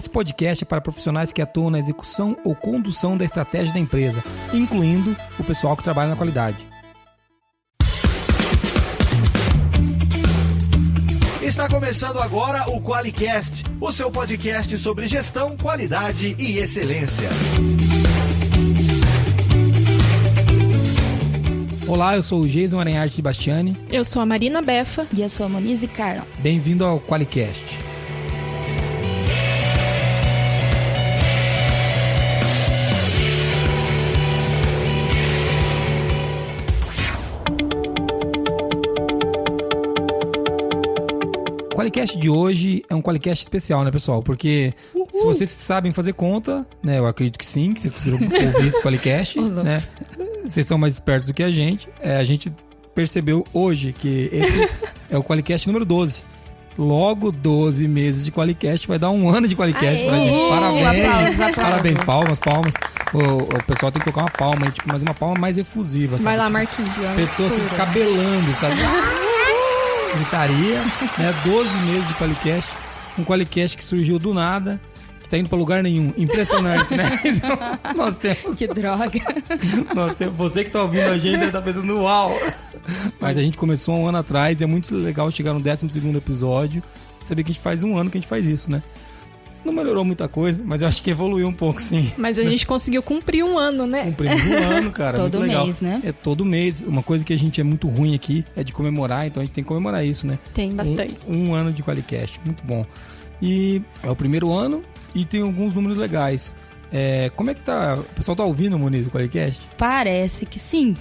Esse podcast é para profissionais que atuam na execução ou condução da estratégia da empresa, incluindo o pessoal que trabalha na qualidade. Está começando agora o QualiCast, o seu podcast sobre gestão, qualidade e excelência. Olá, eu sou o Jason Aranharte de Bastiani. Eu sou a Marina Befa. E eu sou a Monize Carla. Bem-vindo ao QualiCast. O QualiCast de hoje é um QualiCast especial, né, pessoal? Porque se vocês sabem fazer conta, né, eu acredito que sim, que vocês conseguiram ouvir esse QualiCast, né? Vocês são mais espertos do que a gente. A gente percebeu hoje que esse é o QualiCast número 12. Logo 12 meses de QualiCast, vai dar um ano de QualiCast pra gente. Parabéns! Parabéns, palmas. O pessoal tem que colocar uma palma, tipo, mas uma palma mais efusiva. Sabe? Vai lá, tipo, Marquinhos. pessoas se descabelando, sabe? Gritaria, né? 12 meses de QualiCast. Um QualiCast que surgiu do nada, que tá indo pra lugar nenhum. Impressionante, né? Então, nós temos... Que droga! Você que tá ouvindo a gente deve estar pensando, uau! Mas a gente começou um ano atrás e é muito legal chegar no 12º episódio e saber que a gente faz um ano que a gente faz isso, né? Não melhorou muita coisa, mas eu acho que evoluiu um pouco, sim. Mas a gente conseguiu cumprir um ano, né? Cumprimos um ano, cara. Todo muito legal. mês, né? É todo mês. Uma coisa que a gente é muito ruim aqui é de comemorar, então a gente tem que comemorar isso, né? Tem bastante. Um ano de QualiCast, muito bom. E é o primeiro ano e tem alguns números legais. Como é que tá? O pessoal tá ouvindo, Moniz, o QualiCast? Parece que sim.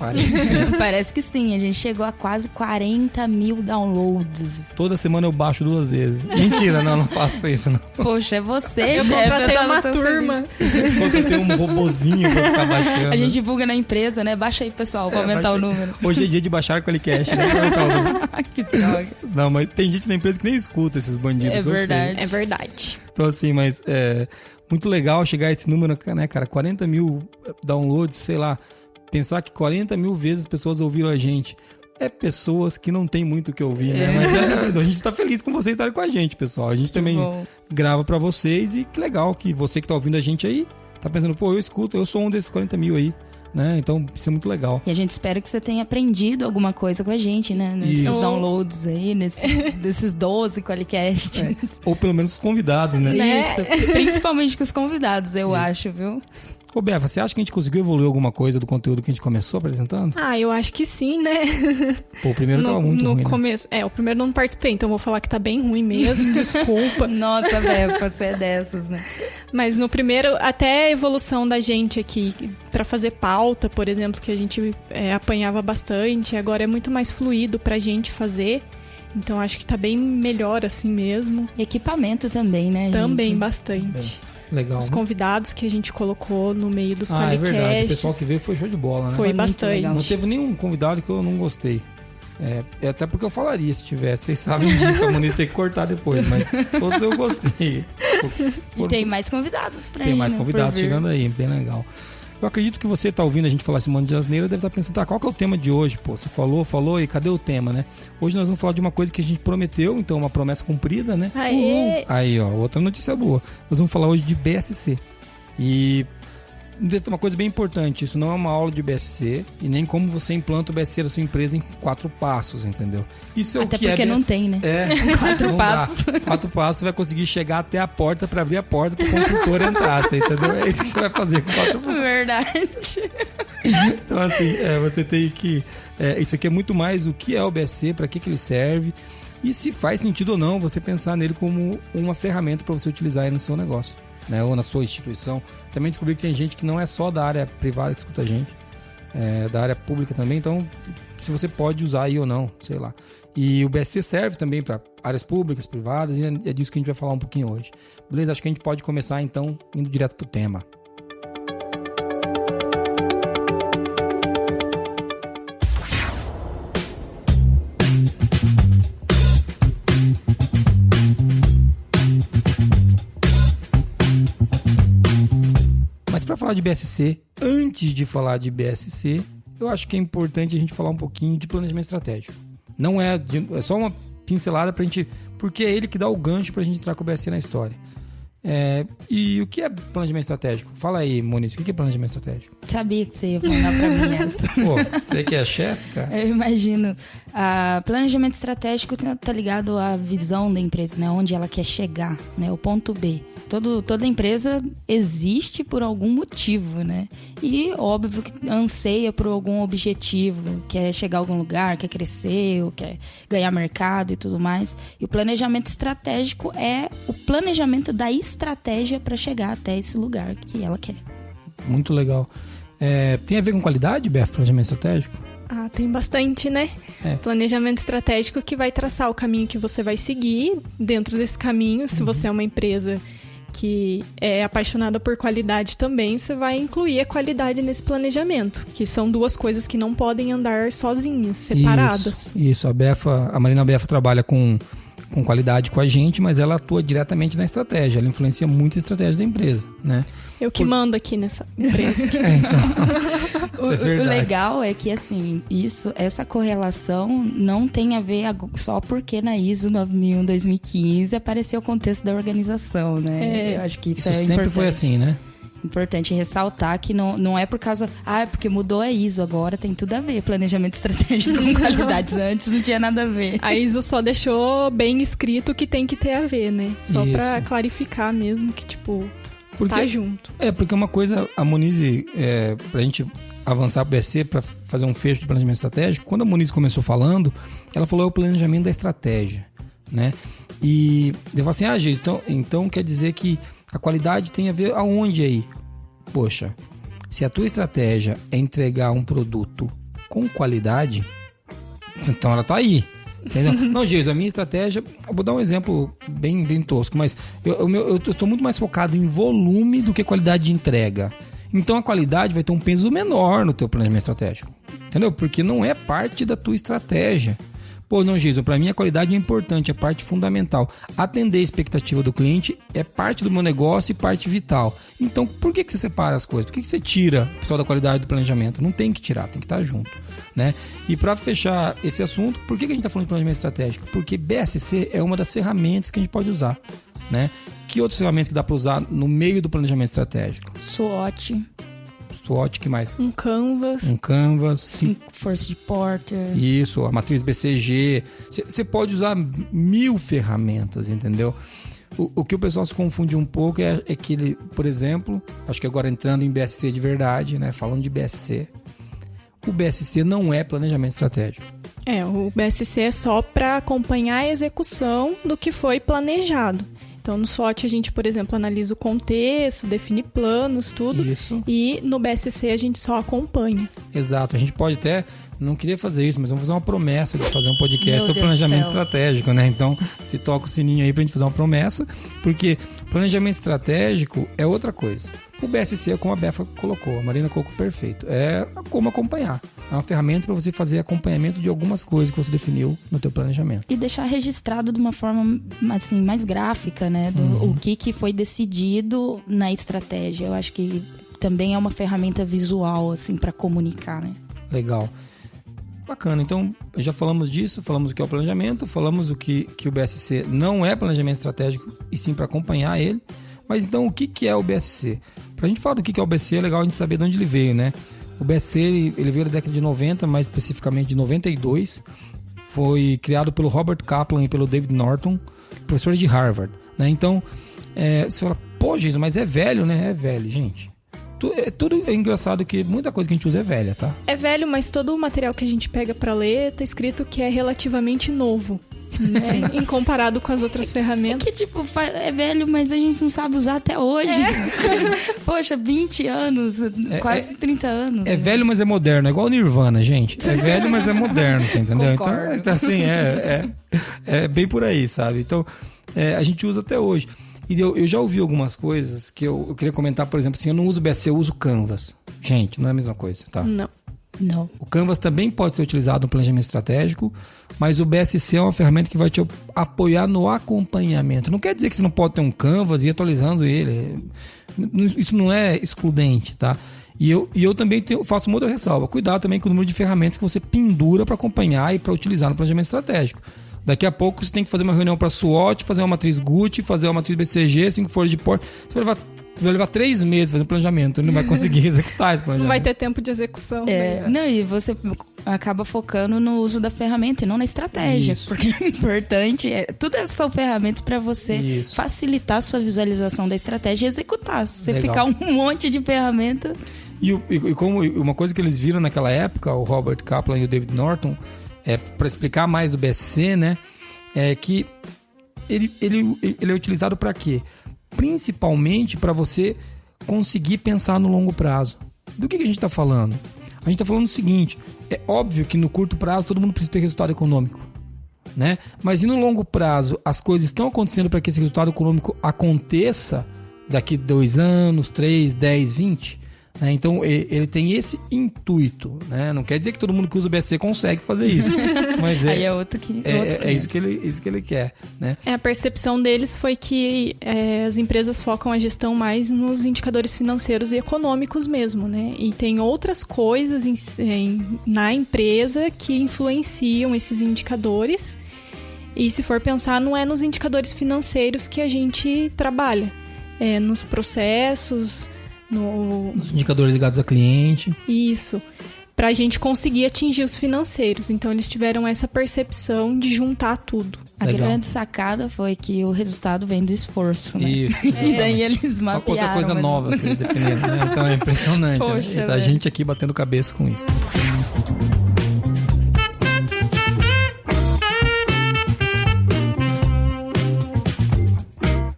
Parece que sim. A gente chegou a quase 40 mil downloads. Toda semana eu baixo 2 vezes. Mentira, não faço isso, não. Poxa, é você, eu chefe. contratei uma turma. Eu tenho um robozinho pra ficar baixando. A gente divulga na empresa, né? Baixa aí, pessoal, pra aumentar o número. Hoje é dia de baixar o QualiCast, né? Que droga. Não, mas tem gente na empresa que nem escuta esses bandidos. É verdade. É verdade. Então assim, mas muito legal chegar a esse número, né, cara? 40 mil downloads, sei lá. Pensar que 40 mil vezes as pessoas ouviram a gente. É pessoas que não tem muito o que ouvir, né? Mas a gente tá feliz com vocês estarem com a gente, pessoal. A gente também grava pra vocês e que legal que você que tá ouvindo a gente aí tá pensando, pô, eu escuto, eu sou um desses 40 mil aí. Né? Então isso é muito legal. E a gente espera que você tenha aprendido alguma coisa com a gente, né? Nesses downloads aí, desses 12 QualiCasts. Ou pelo menos os convidados, né? Isso, principalmente com os convidados, eu acho, viu? Ô, Befa, você acha que a gente conseguiu evoluir alguma coisa do conteúdo que a gente começou apresentando? Eu acho que sim, né? Pô, o primeiro tava muito ruim, começo, né? O primeiro não participei, então vou falar que tá bem ruim mesmo, desculpa. Nossa, Befa, você é dessas, né? Mas no primeiro, até a evolução da gente aqui, pra fazer pauta, por exemplo, que a gente apanhava bastante, agora é muito mais fluido pra gente fazer. Então acho que tá bem melhor assim mesmo. E equipamento também, né, Também, gente? bastante. Legal. Os convidados que a gente colocou no meio dos QualiCasts. QualiCasts. É verdade. O pessoal que veio foi show de bola, né? Foi bastante. Não teve nenhum convidado que eu não gostei. Até porque eu falaria se tivesse. Vocês sabem disso, a Moniz tem que cortar depois, mas todos eu gostei. E tem mais convidados pra ir, Tem mais né, convidados chegando aí, bem legal. Eu acredito que você tá ouvindo a gente falar esse monte de asneira, deve estar pensando, qual que é o tema de hoje? Pô, você falou, e cadê o tema, né? Hoje nós vamos falar de uma coisa que a gente prometeu, então uma promessa cumprida, né? Aê! Aí, ó, outra notícia boa. Nós vamos falar hoje de BSC. E uma coisa bem importante, isso não é uma aula de BSC e nem como você implanta o BSC da sua empresa em 4 passos, entendeu? Isso é até o que porque é não tem, né? 4 passos. 4 passos você vai conseguir chegar até a porta para abrir a porta para o consultor entrar, você entendeu? É isso que você vai fazer com 4 passos. Verdade. Então assim, você tem que... isso aqui é muito mais o que é o BSC, para que ele serve e se faz sentido ou não você pensar nele como uma ferramenta para você utilizar aí no seu negócio. Né, ou na sua instituição. Também descobri que tem gente que não é só da área privada que escuta a gente, da área pública também, então se você pode usar aí ou não, sei lá. E o BSC serve também para áreas públicas, privadas, e é disso que a gente vai falar um pouquinho hoje. Beleza? Acho que a gente pode começar então indo direto pro tema. Para falar de BSC, antes de falar de BSC, eu acho que é importante a gente falar um pouquinho de planejamento estratégico. Não é só uma pincelada pra gente, porque é ele que dá o gancho pra gente entrar com o BSC na história. E o que é planejamento estratégico? Fala aí, Moniz, o que é planejamento estratégico? Sabia que você ia mandar pra mim essa. Pô, você que é chefe, cara? Eu imagino. Planejamento estratégico tá ligado à visão da empresa, né? Onde ela quer chegar, né? O ponto B. Toda empresa existe por algum motivo, né? E óbvio que anseia por algum objetivo, quer chegar a algum lugar, quer crescer, ou quer ganhar mercado e tudo mais. E o planejamento estratégico é o planejamento da estratégia para chegar até esse lugar que ela quer. Muito legal. Tem a ver com qualidade, Beth, planejamento estratégico? Tem bastante, né? Planejamento estratégico que vai traçar o caminho que você vai seguir. Dentro desse caminho, se você é uma empresa que é apaixonada por qualidade também, você vai incluir a qualidade nesse planejamento, que são duas coisas que não podem andar sozinhas, separadas. Isso. A Marina Befa trabalha com qualidade com a gente, mas ela atua diretamente na estratégia, ela influencia muito a estratégia da empresa, né? Eu que mando aqui nessa empresa. Então, isso é verdade. O legal é que, assim, essa correlação não tem a ver só porque na ISO 9001-2015 apareceu o contexto da organização, né? Eu acho que isso é sempre importante. Foi assim, né? Importante ressaltar que não é por causa... é porque mudou a ISO agora, tem tudo a ver. Planejamento estratégico com qualidades. Antes não tinha nada a ver. A ISO só deixou bem escrito que tem que ter a ver, né? Só pra clarificar mesmo que, tá junto. Porque uma coisa, a Moniz, pra gente avançar pro BSC, pra fazer um fecho de planejamento estratégico, quando a Moniz começou falando, ela falou o planejamento da estratégia, né? E eu falei assim, Geis, então quer dizer que a qualidade tem a ver aonde aí? Poxa, se a tua estratégia é entregar um produto com qualidade, então ela tá aí. Não, Geis, a minha estratégia... Eu vou dar um exemplo bem tosco, mas eu tô muito mais focado em volume do que qualidade de entrega. Então a qualidade vai ter um peso menor no teu planejamento estratégico. Entendeu? Porque não é parte da tua estratégia. Pô, não, Jason, para mim a qualidade é importante, é parte fundamental. Atender a expectativa do cliente é parte do meu negócio e parte vital. Então, por que você separa as coisas? Por que você tira o pessoal da qualidade do planejamento? Não tem que tirar, tem que estar junto, né? E para fechar esse assunto, por que a gente está falando de planejamento estratégico? Porque BSC é uma das ferramentas que a gente pode usar, né? Que outras ferramentas que dá para usar no meio do planejamento estratégico? SWOT, que mais? Um Canvas. Force Porter. Isso, a matriz BCG. Você pode usar 1000 ferramentas, entendeu? O que o pessoal se confunde um pouco é que ele, por exemplo, acho que agora entrando em BSC de verdade, né? Falando de BSC, o BSC não é planejamento estratégico. O BSC é só para acompanhar a execução do que foi planejado. Então, no SWOT, a gente, por exemplo, analisa o contexto, define planos, tudo. Isso. E no BSC, a gente só acompanha. Exato. A gente pode até... Não queria fazer isso, mas vamos fazer uma promessa de fazer um podcast sobre planejamento estratégico, né? Então, se toca o sininho aí pra gente fazer uma promessa, porque planejamento estratégico é outra coisa. O BSC é como a Befa colocou, a Marina colocou perfeito. É como acompanhar. É uma ferramenta para você fazer acompanhamento de algumas coisas que você definiu no teu planejamento. E deixar registrado de uma forma assim, mais gráfica, né? O que foi decidido na estratégia. Eu acho que também é uma ferramenta visual, assim, para comunicar, né? Legal. Bacana, então já falamos disso, falamos o que é o planejamento, falamos o que o BSC não é planejamento estratégico e sim para acompanhar ele. Mas então o que é o BSC? Pra gente falar do que é o BSC, é legal a gente saber de onde ele veio, né? O BSC ele veio da década de 90, mais especificamente de 92. Foi criado pelo Robert Kaplan e pelo David Norton, professores de Harvard, né? Então, você fala, pô, Jesus, mas é velho, né? É velho, gente. Tudo é engraçado que muita coisa que a gente usa é velha, tá? É velho, mas todo o material que a gente pega pra ler tá escrito que é relativamente novo, né? Em comparado com as outras ferramentas. É que, é velho, mas a gente não sabe usar até hoje. Poxa, 20 anos, quase 30 anos. É velho, mas é moderno. É igual o Nirvana, gente. É velho, mas é moderno, você entendeu? Então, assim, é bem por aí, sabe? Então, a gente usa até hoje. E eu já ouvi algumas coisas que eu queria comentar, por exemplo, assim, eu não uso BSC, eu uso Canvas. Gente, não é a mesma coisa, tá? Não. O Canvas também pode ser utilizado no planejamento estratégico, mas o BSC é uma ferramenta que vai te apoiar no acompanhamento. Não quer dizer que você não pode ter um Canvas e ir atualizando ele. Isso não é excludente, tá? E eu também faço uma outra ressalva. Cuidado também com o número de ferramentas que você pendura para acompanhar e para utilizar no planejamento estratégico. Daqui a pouco você tem que fazer uma reunião para SWOT, fazer uma matriz Gucci, fazer uma matriz BCG, 5 folhas de porte. Você vai levar 3 meses fazendo planejamento. Ele não vai conseguir executar esse planejamento. Não vai ter tempo de execução. Não, e você acaba focando no uso da ferramenta e não na estratégia. Isso. Porque o importante tudo são ferramentas para você facilitar a sua visualização da estratégia e executar. Se você ficar um monte de ferramenta... E como uma coisa que eles viram naquela época, o Robert Kaplan e o David Norton, para explicar mais do BSC, né, é que ele é utilizado para quê? Principalmente para você conseguir pensar no longo prazo. Do que a gente está falando? A gente está falando o seguinte, é óbvio que no curto prazo todo mundo precisa ter resultado econômico, né? Mas e no longo prazo as coisas estão acontecendo para que esse resultado econômico aconteça daqui 2 anos, 3, 10, 20? Então ele tem esse intuito, né? Não quer dizer que todo mundo que usa o BSC consegue fazer isso, mas aí é outro que isso que ele quer, né? A percepção deles foi que as empresas focam a gestão mais nos indicadores financeiros e econômicos mesmo, né? E tem outras coisas na empresa que influenciam esses indicadores. E se for pensar, não é nos indicadores financeiros que a gente trabalha, é nos processos, os indicadores ligados a cliente. Isso, para a gente conseguir atingir os financeiros. Então eles tiveram essa percepção de juntar tudo. A grande sacada foi que o resultado vem do esforço, né? Isso. E daí eles mapearam. Outra coisa nova que eles definiram, né? Então é impressionante. Poxa, né? A gente aqui batendo cabeça com isso.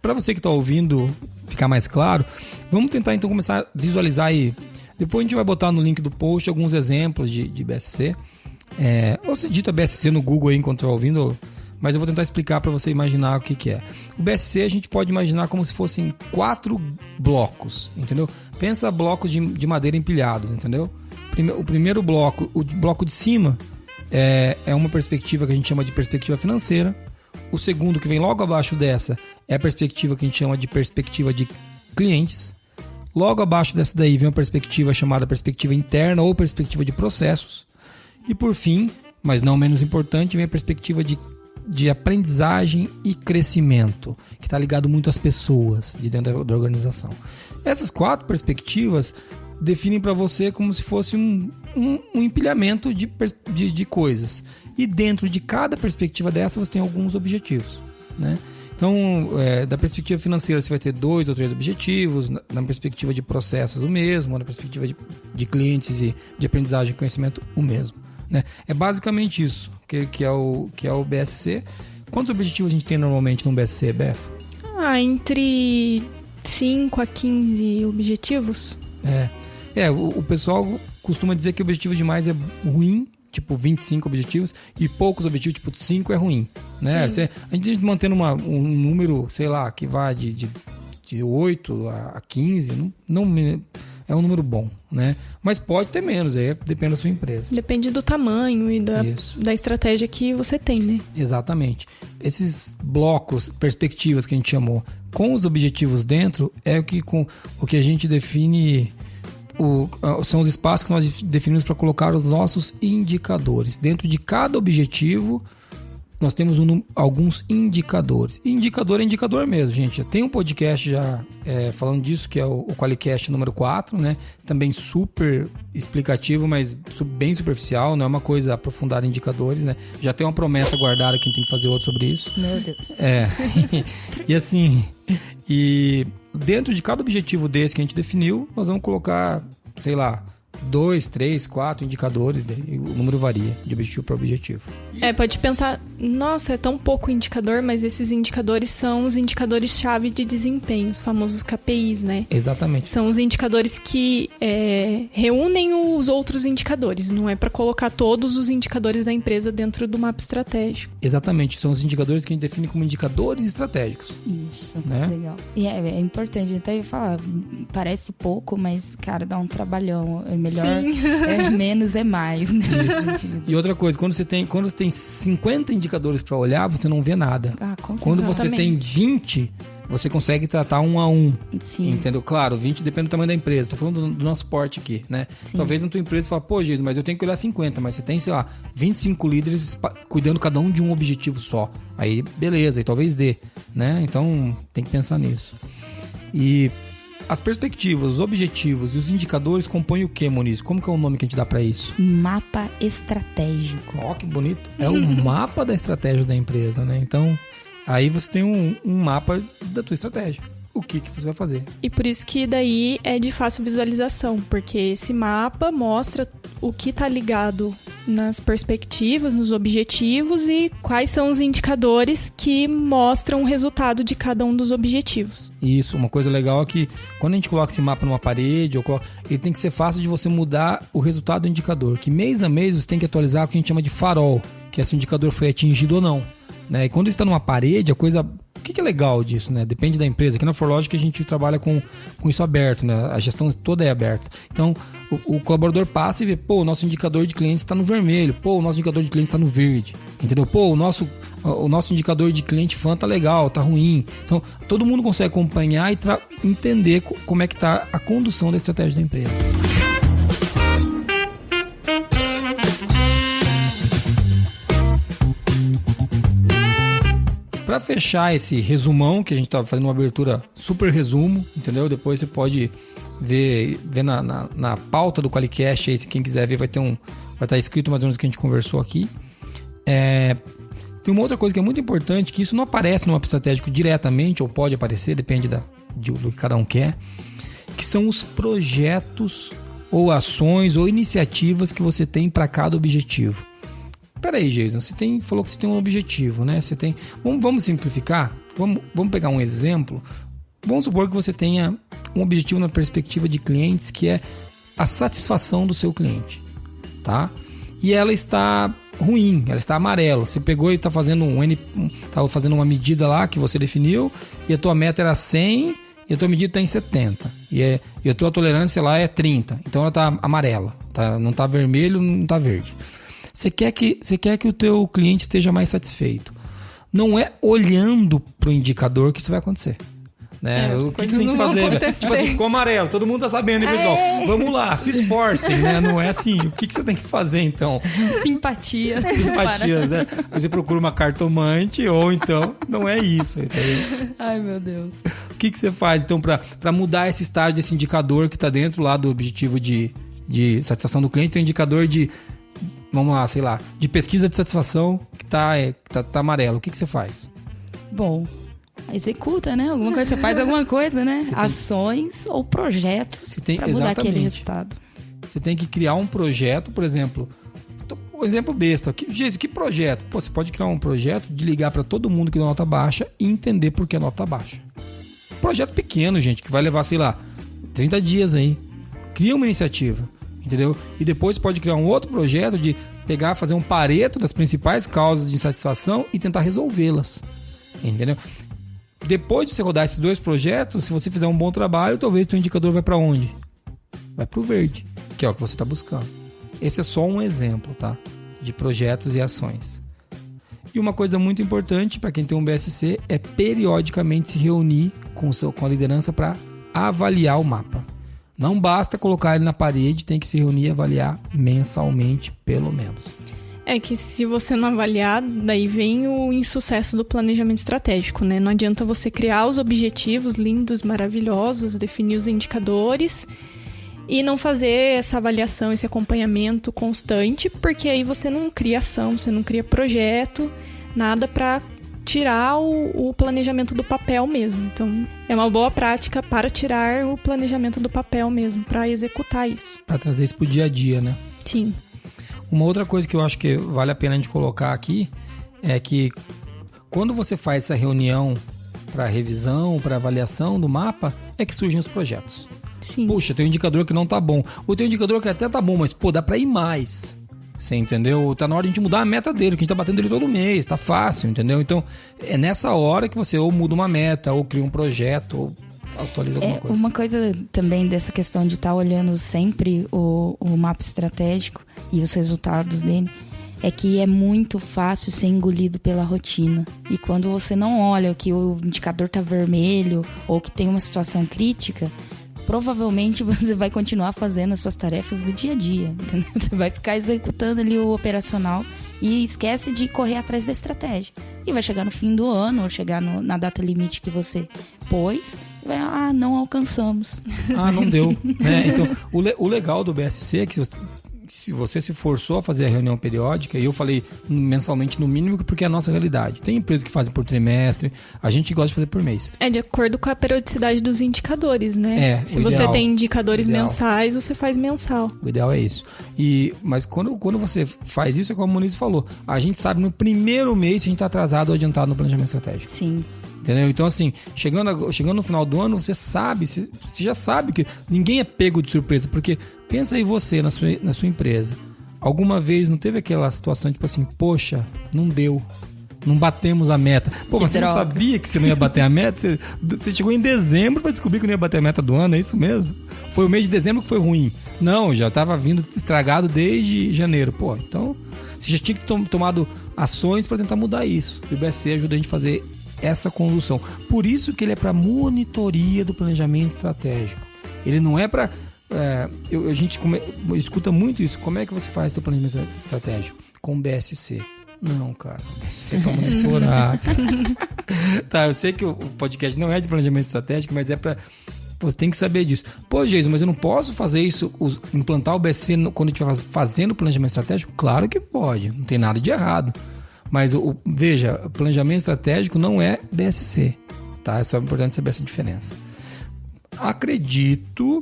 Para você que está ouvindo ficar mais claro, vamos tentar então começar a visualizar aí. Depois a gente vai botar no link do post alguns exemplos de BSC. Ou se digita BSC no Google aí enquanto estiver ouvindo, mas eu vou tentar explicar para você imaginar o que é. O BSC a gente pode imaginar como se fossem 4 blocos, entendeu? Pensa blocos de madeira empilhados, entendeu? O primeiro bloco, o bloco de cima, é uma perspectiva que a gente chama de perspectiva financeira. O segundo, que vem logo abaixo dessa, é a perspectiva que a gente chama de perspectiva de clientes. Logo abaixo dessa daí vem uma perspectiva chamada perspectiva interna ou perspectiva de processos. E por fim, mas não menos importante, vem a perspectiva de aprendizagem e crescimento, que está ligado muito às pessoas de dentro da organização. Essas 4 perspectivas definem para você como se fosse um empilhamento de coisas. E dentro de cada perspectiva dessa você tem alguns objetivos, né? Então, da perspectiva financeira você vai ter 2 ou 3 objetivos, na perspectiva de processos o mesmo, na perspectiva de clientes e de aprendizagem e conhecimento o mesmo, né? É basicamente isso que é o BSC. Quantos objetivos a gente tem normalmente no BSC, Beth? Entre 5 a 15 objetivos. O pessoal costuma dizer que o objetivo demais é ruim, tipo 25 objetivos, e poucos objetivos, tipo 5 é ruim, né? A gente mantendo um número, sei lá, que vai de 8 a 15, não é um número bom, né? Mas pode ter menos, aí depende da sua empresa. Depende do tamanho e da estratégia que você tem, né? Exatamente. Esses blocos, perspectivas que a gente chamou, com os objetivos dentro, é o que a gente define... são os espaços que nós definimos para colocar os nossos indicadores. Dentro de cada objetivo, nós temos alguns indicadores. E indicador é indicador mesmo, gente. Já tem um podcast já falando disso, que é o QualiCast número 4, né? Também super explicativo, mas bem superficial, não é uma coisa aprofundada em indicadores, né? Já tem uma promessa guardada que a gente tem que fazer outro sobre isso. Meu Deus. E assim... E dentro de cada objetivo desse que a gente definiu, nós vamos colocar, sei lá, 2, 3, 4 indicadores, o número varia de objetivo para objetivo. Pode pensar, nossa, é tão pouco indicador, mas esses indicadores são os indicadores-chave de desempenho, os famosos KPIs, né? Exatamente. São os indicadores que reúnem os outros indicadores, não é para colocar todos os indicadores da empresa dentro do mapa estratégico. Exatamente, são os indicadores que a gente define como indicadores estratégicos. Isso, né? Legal. E é importante, até eu falar, parece pouco, mas, cara, dá um trabalhão, é melhor, menos é mais. E outra coisa, quando você tem 50 indicadores para olhar, você não vê nada. Ah, quando você tem 20, você consegue tratar 1 a 1. Sim. Entendeu? Claro, 20 depende do tamanho da empresa. Tô falando do nosso porte aqui, né? Sim. Talvez na tua empresa você fala, pô, Jesus, mas eu tenho que olhar 50, mas você tem, sei lá, 25 líderes cuidando cada um de um objetivo só. Aí, beleza, e talvez dê, né? Então, tem que pensar nisso. E as perspectivas, os objetivos e os indicadores compõem o quê, Moniz? Como que é o nome que a gente dá pra isso? Mapa estratégico. Ó, que bonito. É o mapa da estratégia da empresa, né? Então, aí você tem um mapa da tua estratégia. O que você vai fazer. E por isso que daí é de fácil visualização, porque esse mapa mostra o que está ligado nas perspectivas, nos objetivos e quais são os indicadores que mostram o resultado de cada um dos objetivos. Isso, uma coisa legal é que quando a gente coloca esse mapa numa parede, ele tem que ser fácil de você mudar o resultado do indicador, que mês a mês você tem que atualizar o que a gente chama de farol, que é se o indicador foi atingido ou não. Né? E quando está numa parede, a coisa... O que é legal disso, né? Depende da empresa. Aqui na ForLogic a gente trabalha com isso aberto, né? A gestão toda é aberta. Então, o colaborador passa e vê, pô, o nosso indicador de clientes está no vermelho, pô, o nosso indicador de clientes está no verde, entendeu? Pô, o nosso indicador de cliente fan tá legal, tá ruim. Então, todo mundo consegue acompanhar e entender como é que tá a condução da estratégia da empresa. Para fechar esse resumão, que a gente está fazendo uma abertura super resumo, entendeu? Depois você pode ver na pauta do Qualicast, aí, se quem quiser ver vai estar escrito mais ou menos o que a gente conversou aqui. Tem uma outra coisa que é muito importante, que isso não aparece no mapa estratégico diretamente, ou pode aparecer, depende do que cada um quer, que são os projetos ou ações ou iniciativas que você tem para cada objetivo. Peraí, Jason, você falou que você tem um objetivo, né? Você tem. Vamos simplificar? Vamos pegar um exemplo. Vamos supor que você tenha um objetivo na perspectiva de clientes, que é a satisfação do seu cliente, tá? E ela está ruim, ela está amarela. Você pegou e está fazendo fazendo uma medida lá que você definiu, e a tua meta era 100 e a tua medida está em 70. E a tua tolerância lá é 30. Então ela está amarela, tá? Não está vermelho, não está verde. Você quer que o teu cliente esteja mais satisfeito. Não é olhando para o indicador que isso vai acontecer. Né? O que você tem que fazer? Tipo assim, ficou amarelo, todo mundo tá sabendo, hein, pessoal? Vamos lá, se esforcem, né? Não é assim. O que você tem que fazer, então? Simpatia, né? Você procura uma cartomante ou então não é isso, entendeu? Ai, meu Deus. O que você faz, então, para mudar esse estágio desse indicador que tá dentro lá do objetivo de satisfação do cliente? Tem um indicador vamos lá, sei lá, de pesquisa de satisfação que tá amarelo. O que você faz? Bom, executa, né? Alguma coisa, você faz alguma coisa, né? Ações ou projetos para mudar aquele resultado. Você tem que criar um projeto, por exemplo. Um exemplo besta. Que projeto? Pô, você pode criar um projeto de ligar para todo mundo que dá nota baixa e entender por que a nota baixa. Projeto pequeno, gente, que vai levar, sei lá, 30 dias aí. Cria uma iniciativa. Entendeu? E depois pode criar um outro projeto de fazer um pareto das principais causas de insatisfação e tentar resolvê-las. Entendeu? Depois de você rodar esses 2 projetos, se você fizer um bom trabalho, talvez o teu indicador vai para onde? Vai para o verde, que é o que você está buscando. Esse é só um exemplo, tá? De projetos e ações. E uma coisa muito importante para quem tem um BSC é periodicamente se reunir com a liderança para avaliar o mapa. Não basta colocar ele na parede, tem que se reunir e avaliar mensalmente, pelo menos. É que se você não avaliar, daí vem o insucesso do planejamento estratégico, né? Não adianta você criar os objetivos lindos, maravilhosos, definir os indicadores e não fazer essa avaliação, esse acompanhamento constante, porque aí você não cria ação, você não cria projeto, nada para tirar o planejamento do papel mesmo. Então, é uma boa prática para tirar o planejamento do papel mesmo, para executar isso. Para trazer isso pro dia a dia, né? Sim. Uma outra coisa que eu acho que vale a pena a gente colocar aqui é que quando você faz essa reunião para revisão, para avaliação do mapa, é que surgem os projetos. Sim. Puxa, tem um indicador que não tá bom. Ou tem um indicador que até tá bom, mas pô, dá para ir mais. Você entendeu? Tá na hora de a gente mudar a meta dele, que a gente tá batendo ele todo mês, tá fácil, entendeu? Então, é nessa hora que você ou muda uma meta, ou cria um projeto, ou atualiza alguma coisa. Uma coisa também dessa questão de estar olhando sempre o mapa estratégico e os resultados dele, é que é muito fácil ser engolido pela rotina. E quando você não olha que o indicador tá vermelho ou que tem uma situação crítica, provavelmente você vai continuar fazendo as suas tarefas do dia a dia, entendeu? Você vai ficar executando ali o operacional e esquece de correr atrás da estratégia. E vai chegar no fim do ano, ou chegar na data limite que você pôs, e vai, não alcançamos. Não deu. Né? Então, o legal do BSC é que se você se forçou a fazer a reunião periódica, e eu falei mensalmente no mínimo porque é a nossa realidade. Tem empresas que fazem por trimestre, a gente gosta de fazer por mês. É de acordo com a periodicidade dos indicadores, né? Se você ideal, tem indicadores mensais, você faz mensal. O ideal é isso. Mas quando você faz isso, é como o Moniz falou, a gente sabe no primeiro mês se a gente está atrasado ou adiantado no planejamento estratégico. Sim. Entendeu? Então, assim, chegando no final do ano, você já sabe que ninguém é pego de surpresa. Porque pensa aí você na sua empresa. Alguma vez não teve aquela situação tipo assim, poxa, não deu. Não batemos a meta. Pô, mas você não sabia que você não ia bater a meta? Você chegou em dezembro para descobrir que não ia bater a meta do ano, é isso mesmo? Foi o mês de dezembro que foi ruim. Não, já estava vindo estragado desde janeiro. Pô, então você já tinha que tomado ações para tentar mudar isso. E o BSC ajuda a gente a fazer essa condução. Por isso que ele é para monitoria do planejamento estratégico. Ele não é para... a gente escuta muito isso. Como é que você faz seu planejamento estratégico? Com o BSC. Não, cara. O BSC é para monitorar. Tá, eu sei que o podcast não é de planejamento estratégico, mas é para... Você tem que saber disso. Pô, Jason, mas eu não posso fazer isso, implantar o BSC quando a gente vai fazendo o planejamento estratégico? Claro que pode. Não tem nada de errado. Mas, veja, planejamento estratégico não é BSC, tá? É só importante saber essa diferença. Acredito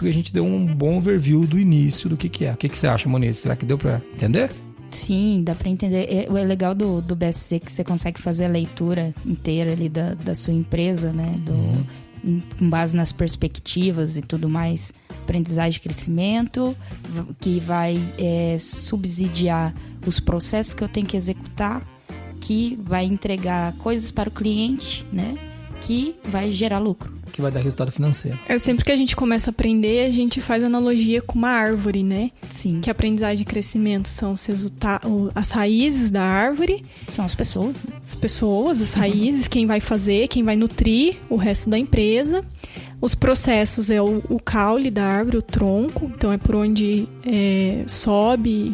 que a gente deu um bom overview do início do que é. O que você acha, Moniz? Será que deu para entender? Sim, dá para entender. O legal do BSC é que você consegue fazer a leitura inteira ali da sua empresa, né? Com base nas perspectivas e tudo mais, aprendizagem e crescimento, que vai subsidiar os processos que eu tenho que executar, que vai entregar coisas para o cliente, né? Que vai gerar lucro. Que vai dar resultado financeiro. Sempre que a gente começa a aprender, a gente faz analogia com uma árvore, né? Sim. Que aprendizagem e crescimento são as raízes da árvore. São as pessoas. Né? As pessoas, as raízes, quem vai fazer, quem vai nutrir o resto da empresa. Os processos é o caule da árvore, o tronco. Então é por onde sobe,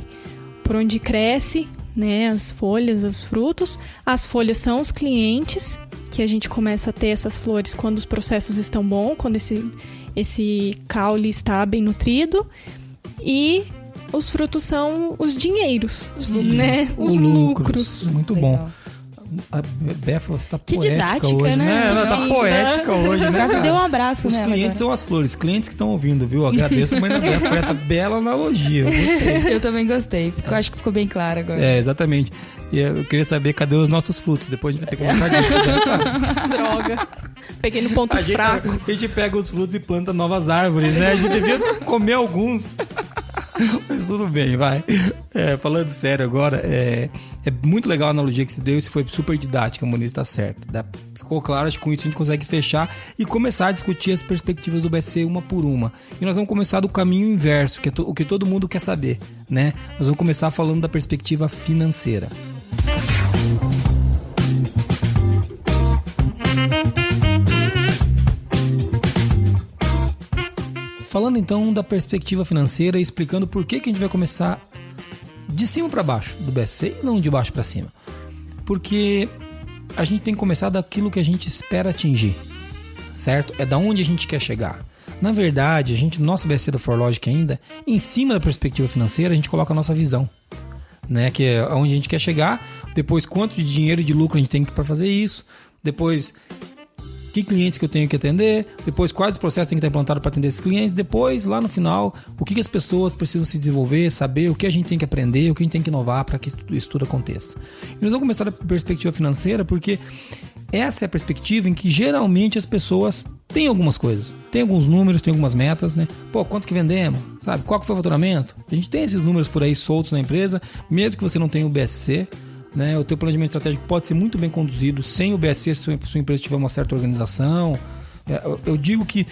por onde cresce, né? As folhas, os frutos. As folhas são os clientes, que a gente começa a ter essas flores quando os processos estão bons, quando esse caule está bem nutrido. E os frutos são os dinheiros, né? Os lucros. Muito legal. Bom. A Befa, você tá que poética didática, hoje, né? Ela tá poética hoje, né? Quase deu um abraço Os nela. Os clientes agora. são as flores. Clientes que estão ouvindo, viu? Agradeço a mãe da Befa por essa bela analogia. Eu também gostei, porque eu acho que ficou bem claro agora. Exatamente. E eu queria saber cadê os nossos frutos. Depois a gente vai ter que conversar disso. Droga. Peguei no ponto fraco. A gente pega os frutos e planta novas árvores, né? A gente devia comer alguns. Mas tudo bem, vai. Falando sério agora, é muito legal a analogia que se deu. Isso foi super didática, a Moniz tá certo. Ficou claro, acho que com isso a gente consegue fechar e começar a discutir as perspectivas do BSC uma por uma. E nós vamos começar do caminho inverso, que é o que todo mundo quer saber, né? Nós vamos começar falando da perspectiva financeira. Falando então da perspectiva financeira e explicando por que a gente vai começar de cima para baixo do BSC e não de baixo para cima. Porque a gente tem que começar daquilo que a gente espera atingir, certo? É da onde a gente quer chegar. Na verdade, nosso BSC da ForLogic ainda, em cima da perspectiva financeira, a gente coloca a nossa visão, né? Que é onde a gente quer chegar, depois quanto de dinheiro e de lucro a gente tem para fazer isso, depois que clientes que eu tenho que atender, depois quais os processos tem que estar implantado para atender esses clientes, depois, lá no final, o que as pessoas precisam se desenvolver, saber o que a gente tem que aprender, o que a gente tem que inovar para que isso tudo aconteça. E nós vamos começar da perspectiva financeira, porque essa é a perspectiva em que geralmente as pessoas têm algumas coisas, tem alguns números, tem algumas metas, né? Pô, quanto que vendemos, sabe? Qual que foi o faturamento? A gente tem esses números por aí soltos na empresa, mesmo que você não tenha o BSC, né? O teu planejamento estratégico pode ser muito bem conduzido sem o BSC se sua empresa tiver uma certa organização, Eu digo que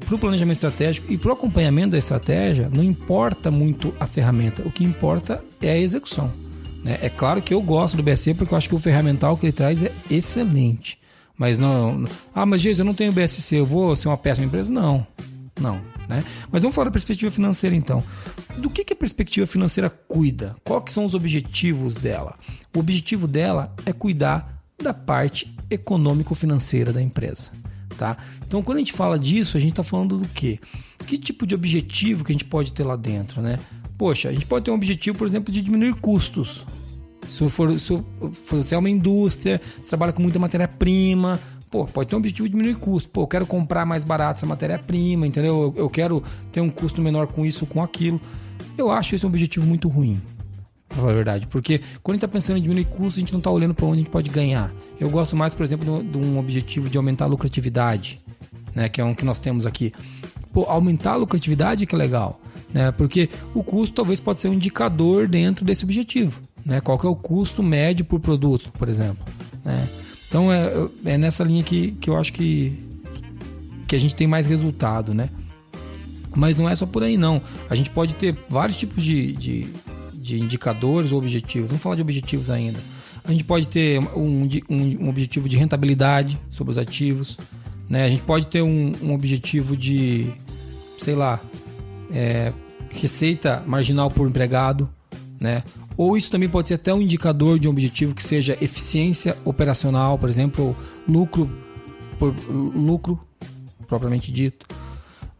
para o planejamento estratégico e para o acompanhamento da estratégia, não importa muito a ferramenta, o que importa é a execução. Né? É claro que eu gosto do BSC porque eu acho que o ferramental que ele traz é excelente. Mas não... mas Jesus, eu não tenho BSC, eu vou ser uma péssima empresa? Não. Né? Mas vamos falar da perspectiva financeira então. Do que a perspectiva financeira cuida? Quais que são os objetivos dela? O objetivo dela é cuidar da parte econômico-financeira da empresa. Tá? Então, quando a gente fala disso, a gente está falando do quê? Que tipo de objetivo que a gente pode ter lá dentro? Né? Poxa, a gente pode ter um objetivo, por exemplo, de diminuir custos. Se você é uma indústria, você trabalha com muita matéria-prima, pode ter um objetivo de diminuir custo. Eu quero comprar mais barato essa matéria-prima, entendeu? Eu quero ter um custo menor com isso ou com aquilo. Eu acho esse um objetivo muito ruim, pra falar a verdade. Porque quando a gente está pensando em diminuir custos, a gente não está olhando para onde a gente pode ganhar. Eu gosto mais, por exemplo, de um objetivo de aumentar a lucratividade, né? Que é um que nós temos aqui. Aumentar a lucratividade que é legal, né? Porque o custo talvez pode ser um indicador dentro desse objetivo. Né? Qual que é o custo médio por produto, por exemplo. Né? Então é nessa linha que eu acho que a gente tem mais resultado, né? Mas não é só por aí não. A gente pode ter vários tipos de indicadores ou objetivos. Vamos falar de objetivos ainda. A gente pode ter um objetivo de rentabilidade sobre os ativos, né? A gente pode ter um objetivo de, sei lá, receita marginal por empregado, né? Ou isso também pode ser até um indicador de um objetivo que seja eficiência operacional, por exemplo, lucro propriamente dito.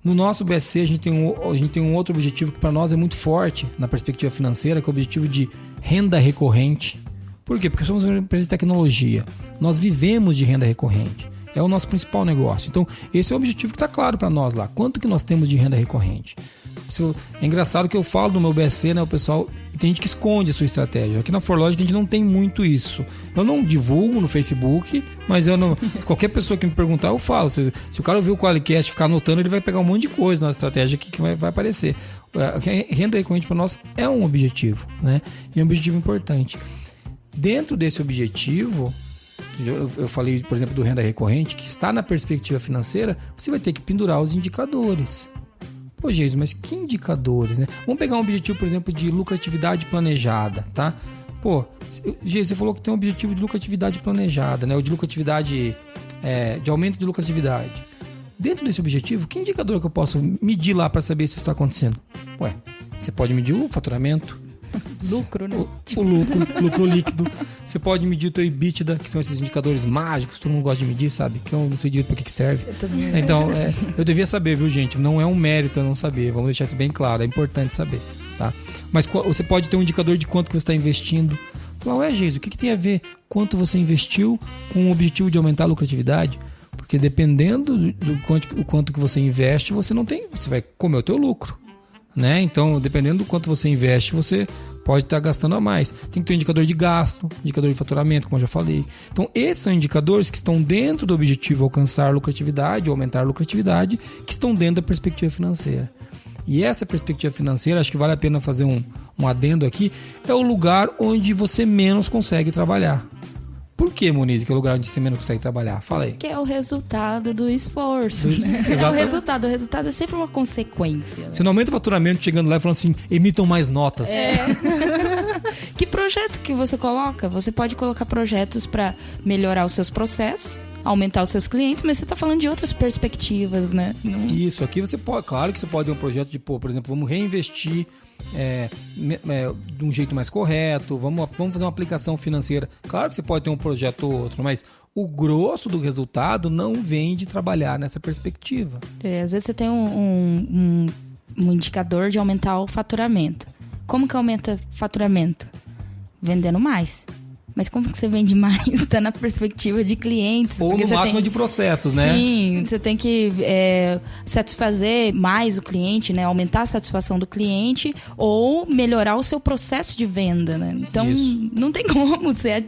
No nosso BSC a gente tem um outro objetivo que para nós é muito forte na perspectiva financeira, que é o objetivo de renda recorrente. Por quê? Porque somos uma empresa de tecnologia. Nós vivemos de renda recorrente. É o nosso principal negócio. Então, esse é o objetivo que está claro para nós lá. Quanto que nós temos de renda recorrente? É engraçado que eu falo do meu BSC, né? O pessoal... Tem gente que esconde a sua estratégia. Aqui na ForLogic a gente não tem muito isso. Eu não divulgo no Facebook, mas qualquer pessoa que me perguntar, eu falo. Se o cara ouvir o QualiCast e ficar anotando, ele vai pegar um monte de coisa na estratégia que vai aparecer. A renda recorrente para nós é um objetivo, né? E é um objetivo importante. Dentro desse objetivo... Eu falei, por exemplo, do renda recorrente, que está na perspectiva financeira, você vai ter que pendurar os indicadores. Jesus, mas que indicadores, né? Vamos pegar um objetivo, por exemplo, de lucratividade planejada, tá? Jesus, você falou que tem um objetivo de lucratividade planejada, né? Ou de lucratividade, de aumento de lucratividade. Dentro desse objetivo, que indicador que eu posso medir lá para saber se isso está acontecendo? Você pode medir o faturamento, lucro, né? O lucro líquido. Você pode medir o teu EBITDA, que são esses indicadores mágicos, todo mundo gosta de medir, sabe? Que eu não sei direito para que serve. Eu também. Então, eu devia saber, viu, gente? Não é um mérito eu não saber, vamos deixar isso bem claro, é importante saber, tá? Mas você pode ter um indicador de quanto que você está investindo. Falar, Jesus, o que tem a ver quanto você investiu com o objetivo de aumentar a lucratividade? Porque dependendo do quanto que você investe, você vai comer o teu lucro. Né? Então, dependendo do quanto você investe, você pode estar gastando a mais. Tem que ter um indicador de gasto, indicador de faturamento, como eu já falei. Então, esses são indicadores que estão dentro do objetivo alcançar lucratividade ou aumentar a lucratividade, que estão dentro da perspectiva financeira. E essa perspectiva financeira, acho que vale a pena fazer um adendo aqui, é o lugar onde você menos consegue trabalhar. Por que, Moniz, que é o lugar onde você menos consegue trabalhar? Fala aí. Que é o resultado do esforço. Né? É o resultado é sempre uma consequência. Né? Você não aumenta o faturamento chegando lá e falando assim, emitam mais notas. Que projeto que você coloca? Você pode colocar projetos para melhorar os seus processos, aumentar os seus clientes, mas você está falando de outras perspectivas, né? Isso, aqui você pode, claro que você pode ter um projeto de, por exemplo, vamos reinvestir de um jeito mais correto, vamos fazer uma aplicação financeira. Claro que você pode ter um projeto ou outro, mas o grosso do resultado não vem de trabalhar nessa perspectiva. Às vezes você tem um indicador de aumentar o faturamento. Como que aumenta faturamento? Vendendo mais. Mas como que você vende mais? Está na perspectiva de clientes. Ou no máximo de processos, né? Sim, você tem que satisfazer mais o cliente, né? Aumentar a satisfação do cliente ou melhorar o seu processo de venda, né? Então, não tem como você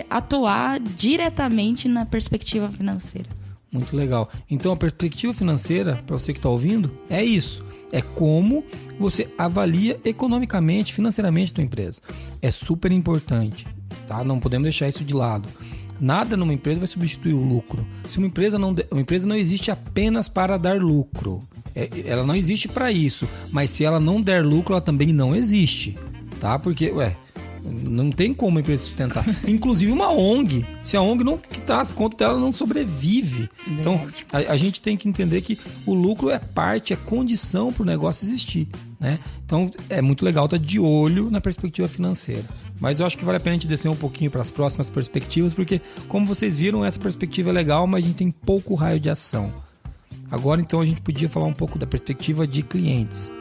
atuar diretamente na perspectiva financeira. Muito legal. Então, a perspectiva financeira, para você que está ouvindo, é isso. É como você avalia economicamente, financeiramente a tua empresa. É super importante. Tá? Não podemos deixar isso de lado. Nada numa empresa vai substituir o lucro. Se uma empresa não existe apenas para dar lucro. Ela não existe para isso. Mas se ela não der lucro, ela também não existe. Tá? Porque, não tem como a empresa sustentar. Inclusive uma ONG. Se a ONG não quitar as contas dela, ela não sobrevive. Então, a gente tem que entender que o lucro é parte, é condição para o negócio existir. Né? Então, é muito legal estar de olho na perspectiva financeira. Mas eu acho que vale a pena a gente descer um pouquinho para as próximas perspectivas, porque, como vocês viram, essa perspectiva é legal, mas a gente tem pouco raio de ação. Agora, então, a gente podia falar um pouco da perspectiva de clientes.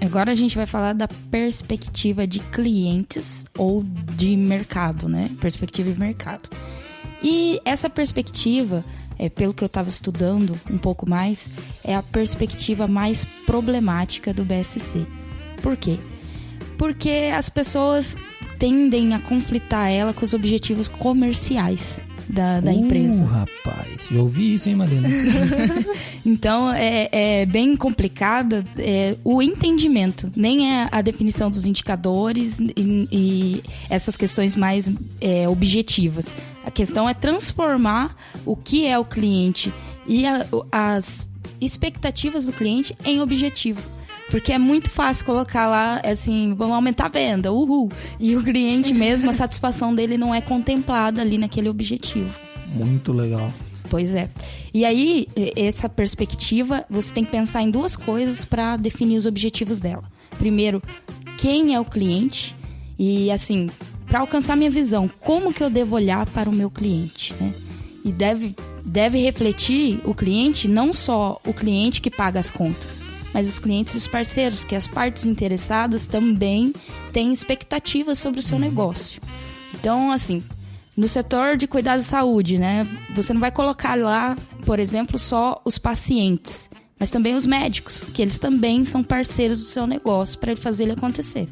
Agora a gente vai falar da perspectiva de clientes ou de mercado, né? Perspectiva de mercado. E essa perspectiva, pelo que eu estava estudando um pouco mais, é a perspectiva mais problemática do BSC. Por quê? Porque as pessoas tendem a conflitar ela com os objetivos comerciais da empresa. Rapaz, já ouvi isso, hein, Marina? Então, é bem complicada o entendimento. Nem é a definição dos indicadores e essas questões mais objetivas. A questão é transformar o que é o cliente e as expectativas do cliente em objetivo. Porque é muito fácil colocar lá, assim, vamos aumentar a venda, uhul. E o cliente mesmo, a satisfação dele não é contemplada ali naquele objetivo. Muito legal. Pois é. E aí, essa perspectiva, você tem que pensar em duas coisas para definir os objetivos dela. Primeiro, quem é o cliente? E, assim, para alcançar minha visão, como que eu devo olhar para o meu cliente, né? E deve refletir o cliente, não só o cliente que paga as contas, mas os clientes e os parceiros, porque as partes interessadas também têm expectativas sobre o seu negócio. Então, assim, no setor de cuidados de saúde, né, você não vai colocar lá, por exemplo, só os pacientes, mas também os médicos, que eles também são parceiros do seu negócio para fazer ele acontecer.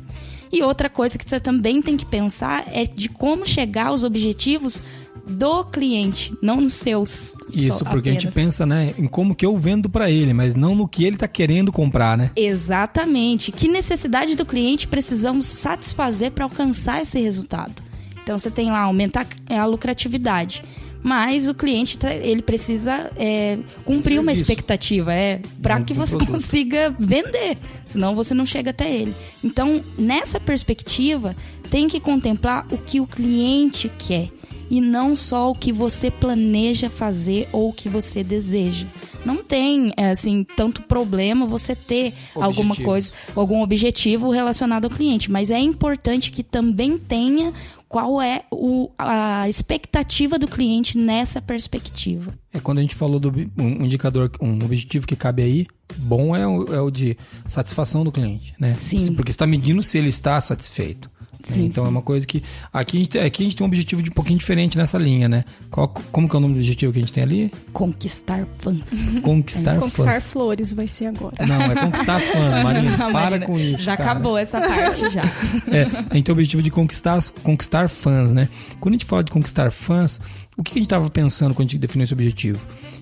E outra coisa que você também tem que pensar é de como chegar aos objetivos do cliente, não nos seus. Isso, porque apenas. A gente pensa, né, em como que eu vendo para ele, mas não no que ele tá querendo comprar, né? Exatamente. Que necessidade do cliente precisamos satisfazer para alcançar esse resultado? Então você tem lá aumentar a lucratividade, mas o cliente ele precisa cumprir uma expectativa, para que você consiga vender, senão você não chega até ele. Então, nessa perspectiva, tem que contemplar o que o cliente quer e não só o que você planeja fazer ou o que você deseja. Não tem, assim, tanto problema você ter alguma coisa, algum objetivo relacionado ao cliente, mas é importante que também tenha qual é a expectativa do cliente nessa perspectiva. Quando a gente falou do um indicador, um objetivo que cabe aí, bom é o de satisfação do cliente, né? Sim. Porque você está medindo se ele está satisfeito. Sim, então sim. É uma coisa que... Aqui a gente tem um objetivo um pouquinho diferente nessa linha, né? Como que é o nome do objetivo que a gente tem ali? Conquistar fãs. Conquistar flores vai ser agora. Não, é conquistar fãs, Marina. Para com isso, já cara. Acabou essa parte, já. A gente tem o objetivo de conquistar fãs, né? Quando a gente fala de conquistar fãs, o que a gente estava pensando quando a gente definiu esse objetivo?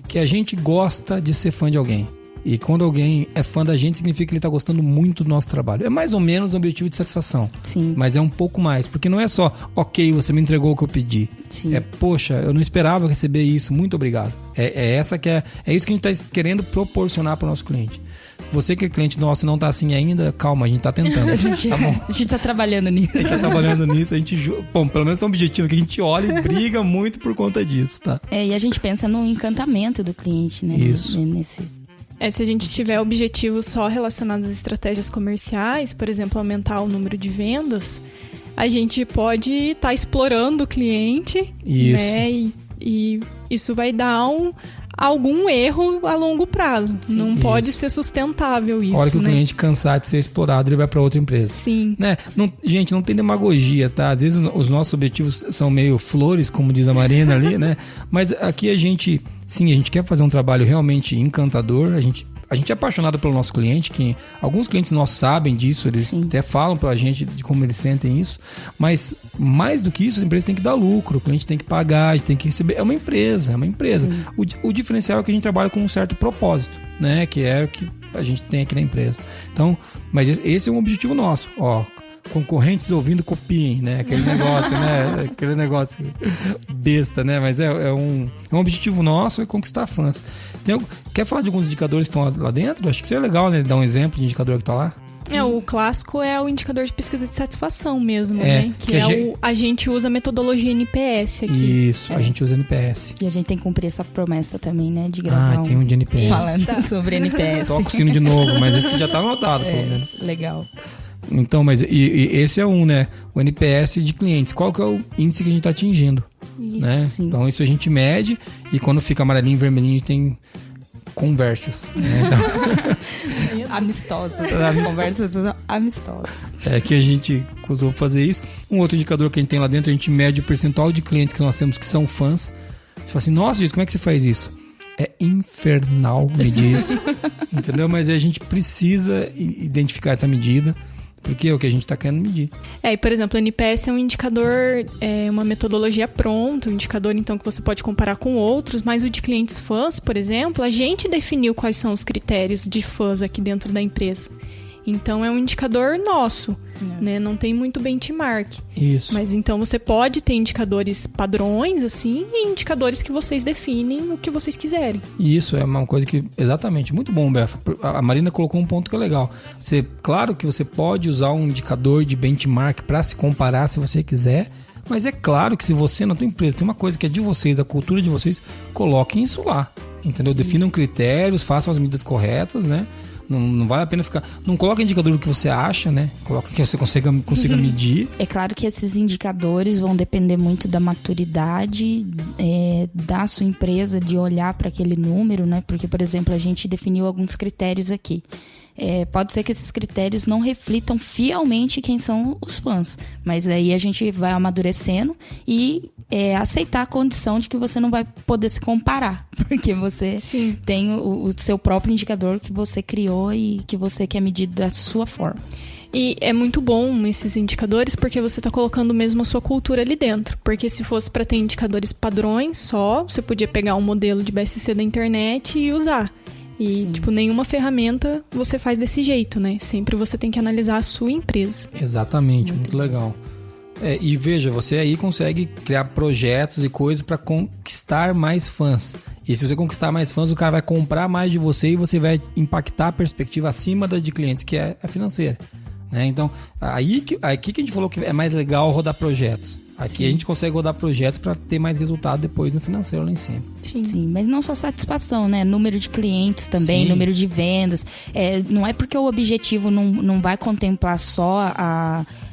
Que a gente gosta de ser fã de alguém. E quando alguém é fã da gente, significa que ele está gostando muito do nosso trabalho. É mais ou menos um objetivo de satisfação. Sim. Mas é um pouco mais. Porque não é só, ok, você me entregou o que eu pedi. Sim. Poxa, eu não esperava receber isso, muito obrigado. É isso que a gente está querendo proporcionar para o nosso cliente. Você que é cliente nosso e não está assim ainda, calma, a gente está tentando. Tá bom? A gente está trabalhando nisso. A gente está trabalhando nisso, bom, pelo menos tem um objetivo que a gente olha e briga muito por conta disso, tá? E a gente pensa no encantamento do cliente, né? Isso. Se a gente tiver objetivos só relacionados às estratégias comerciais, por exemplo, aumentar o número de vendas, a gente pode estar explorando o cliente, isso. Né? E isso vai dar algum erro a longo prazo. Sim, não pode ser sustentável isso. A hora que o né? cliente cansar de ser explorado, ele vai para outra empresa. Sim. Né? Gente, não tem demagogia, tá? Às vezes os nossos objetivos são meio flores, como diz a Marina ali, né? Mas aqui a gente quer fazer um trabalho realmente encantador. A gente é apaixonado pelo nosso cliente, que alguns clientes nossos sabem disso, eles até falam pra gente de como eles sentem isso, mas mais do que isso, a empresa tem que dar lucro, o cliente tem que pagar, a gente tem que receber, é uma empresa. O diferencial é que a gente trabalha com um certo propósito. né? Que é o que a gente tem aqui na empresa. Então, mas esse é um objetivo nosso. Ó, concorrentes ouvindo, copiem, né? Aquele negócio, né? Aquele negócio besta, né? Mas é um objetivo nosso, é conquistar fãs. Quer falar de alguns indicadores que estão lá dentro? Acho que seria legal, né? Dar um exemplo de indicador que está lá. O clássico é o indicador de pesquisa de satisfação mesmo, né? Que a gente usa a metodologia NPS aqui. Isso, a gente usa NPS. E a gente tem que cumprir essa promessa também, né? De gravar tem um de NPS. Falando sobre NPS. Toca o sino de novo, mas esse já está anotado, pelo menos. Legal. Então, mas e esse é né? O NPS de clientes. Qual que é o índice que a gente está atingindo? Isso, né? Então, isso a gente mede e quando fica amarelinho e vermelhinho, a gente tem conversas. Né? Então... amistosas. Conversas amistosas. É que a gente costuma fazer isso. Um outro indicador que a gente tem lá dentro, a gente mede o percentual de clientes que nós temos que são fãs. Você fala assim, nossa, gente, como é que você faz isso? É infernal medir isso. Entendeu? Mas a gente precisa identificar essa medida. Porque é o que a gente está querendo medir. E por exemplo, o NPS é um indicador, uma metodologia pronta, um indicador então que você pode comparar com outros, mas o de clientes fãs, por exemplo, a gente definiu quais são os critérios de fãs aqui dentro da empresa. Então é um indicador nosso, né? Não tem muito benchmark. Isso. Mas então você pode ter indicadores padrões, assim, e indicadores que vocês definem o que vocês quiserem. Isso é uma coisa que, exatamente, muito bom, Befa. A Marina colocou um ponto que é legal. Claro que você pode usar um indicador de benchmark para se comparar se você quiser, mas é claro que se você na tua empresa tem uma coisa que é de vocês, da cultura de vocês, coloquem isso lá, entendeu? Sim. Definam critérios, façam as medidas corretas, né? Não vale a pena ficar... Não coloca indicador do que você acha, né? Coloca que você consiga medir. É claro que esses indicadores vão depender muito da maturidade da sua empresa, de olhar para aquele número, né? Porque, por exemplo, a gente definiu alguns critérios aqui. Pode ser que esses critérios não reflitam fielmente quem são os fãs, mas aí a gente vai amadurecendo e aceitar a condição de que você não vai poder se comparar, porque você Sim. tem o seu próprio indicador que você criou e que você quer medir da sua forma. E é muito bom esses indicadores porque você está colocando mesmo a sua cultura ali dentro. Porque se fosse para ter indicadores padrões só, você podia pegar um modelo de BSC da internet e usar. E, Sim. Nenhuma ferramenta você faz desse jeito, né? Sempre você tem que analisar a sua empresa. Exatamente, muito legal. E veja, você aí consegue criar projetos e coisas para conquistar mais fãs. E se você conquistar mais fãs, o cara vai comprar mais de você e você vai impactar a perspectiva acima da de clientes, que é a financeira. Né? Então, aqui que a gente falou que é mais legal rodar projetos. Aqui Sim. a gente consegue rodar projeto para ter mais resultado depois no financeiro lá em cima. Sim, mas não só satisfação, né? Número de clientes também, Sim. número de vendas. Não é porque o objetivo não vai contemplar só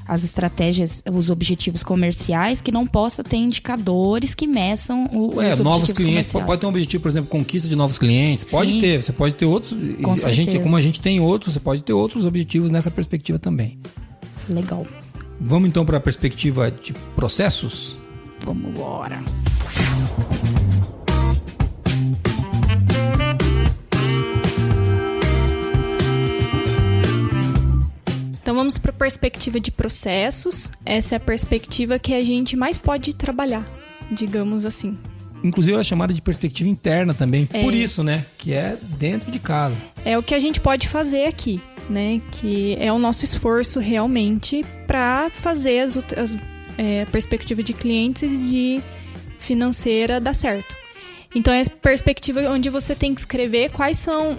as estratégias, os objetivos comerciais, que não possa ter indicadores que meçam os novos objetivos clientes. comerciais. Pode ter um objetivo, por exemplo, conquista de novos clientes. Pode Sim. ter, você pode ter outros. Como a gente tem outros, você pode ter outros objetivos nessa perspectiva também. Legal. Vamos então para a perspectiva de processos? Vamos embora. Então vamos para a perspectiva de processos. Essa é a perspectiva que a gente mais pode trabalhar, digamos assim. Inclusive ela é chamada de perspectiva interna também. Por isso, né? Que é dentro de casa. É o que a gente pode fazer aqui, né? Que é o nosso esforço realmente para fazer a perspectiva de clientes e de financeira dar certo. Então é a perspectiva onde você tem que escrever quais são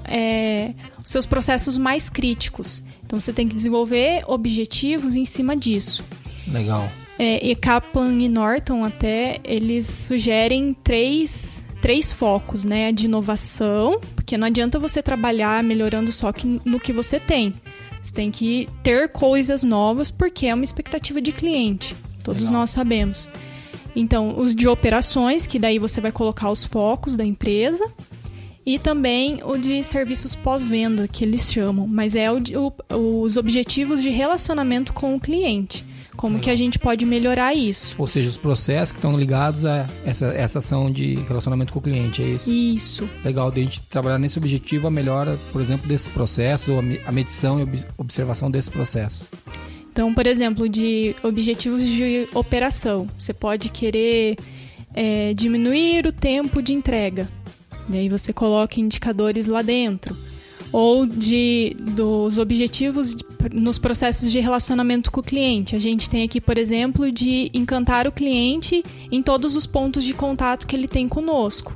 os seus processos mais críticos. Então você tem que desenvolver objetivos em cima disso. Legal. E Kaplan e Norton até, eles sugerem três focos, né? De inovação, porque não adianta você trabalhar melhorando só no que você tem. Você tem que ter coisas novas, porque é uma expectativa de cliente. Todos Legal. Nós sabemos. Então, os de operações, que daí você vai colocar os focos da empresa. E também o de serviços pós-venda, que eles chamam. Mas é os objetivos de relacionamento com o cliente. Como Legal. Que a gente pode melhorar isso. Ou seja, os processos que estão ligados a essa ação de relacionamento com o cliente, é isso? Isso. Legal, de a gente trabalhar nesse objetivo, a melhora, por exemplo, desses processos, ou a medição e observação desse processo. Então, por exemplo, de objetivos de operação. Você pode querer diminuir o tempo de entrega. E aí você coloca indicadores lá dentro. Ou dos objetivos nos processos de relacionamento com o cliente. A gente tem aqui, por exemplo, de encantar o cliente em todos os pontos de contato que ele tem conosco.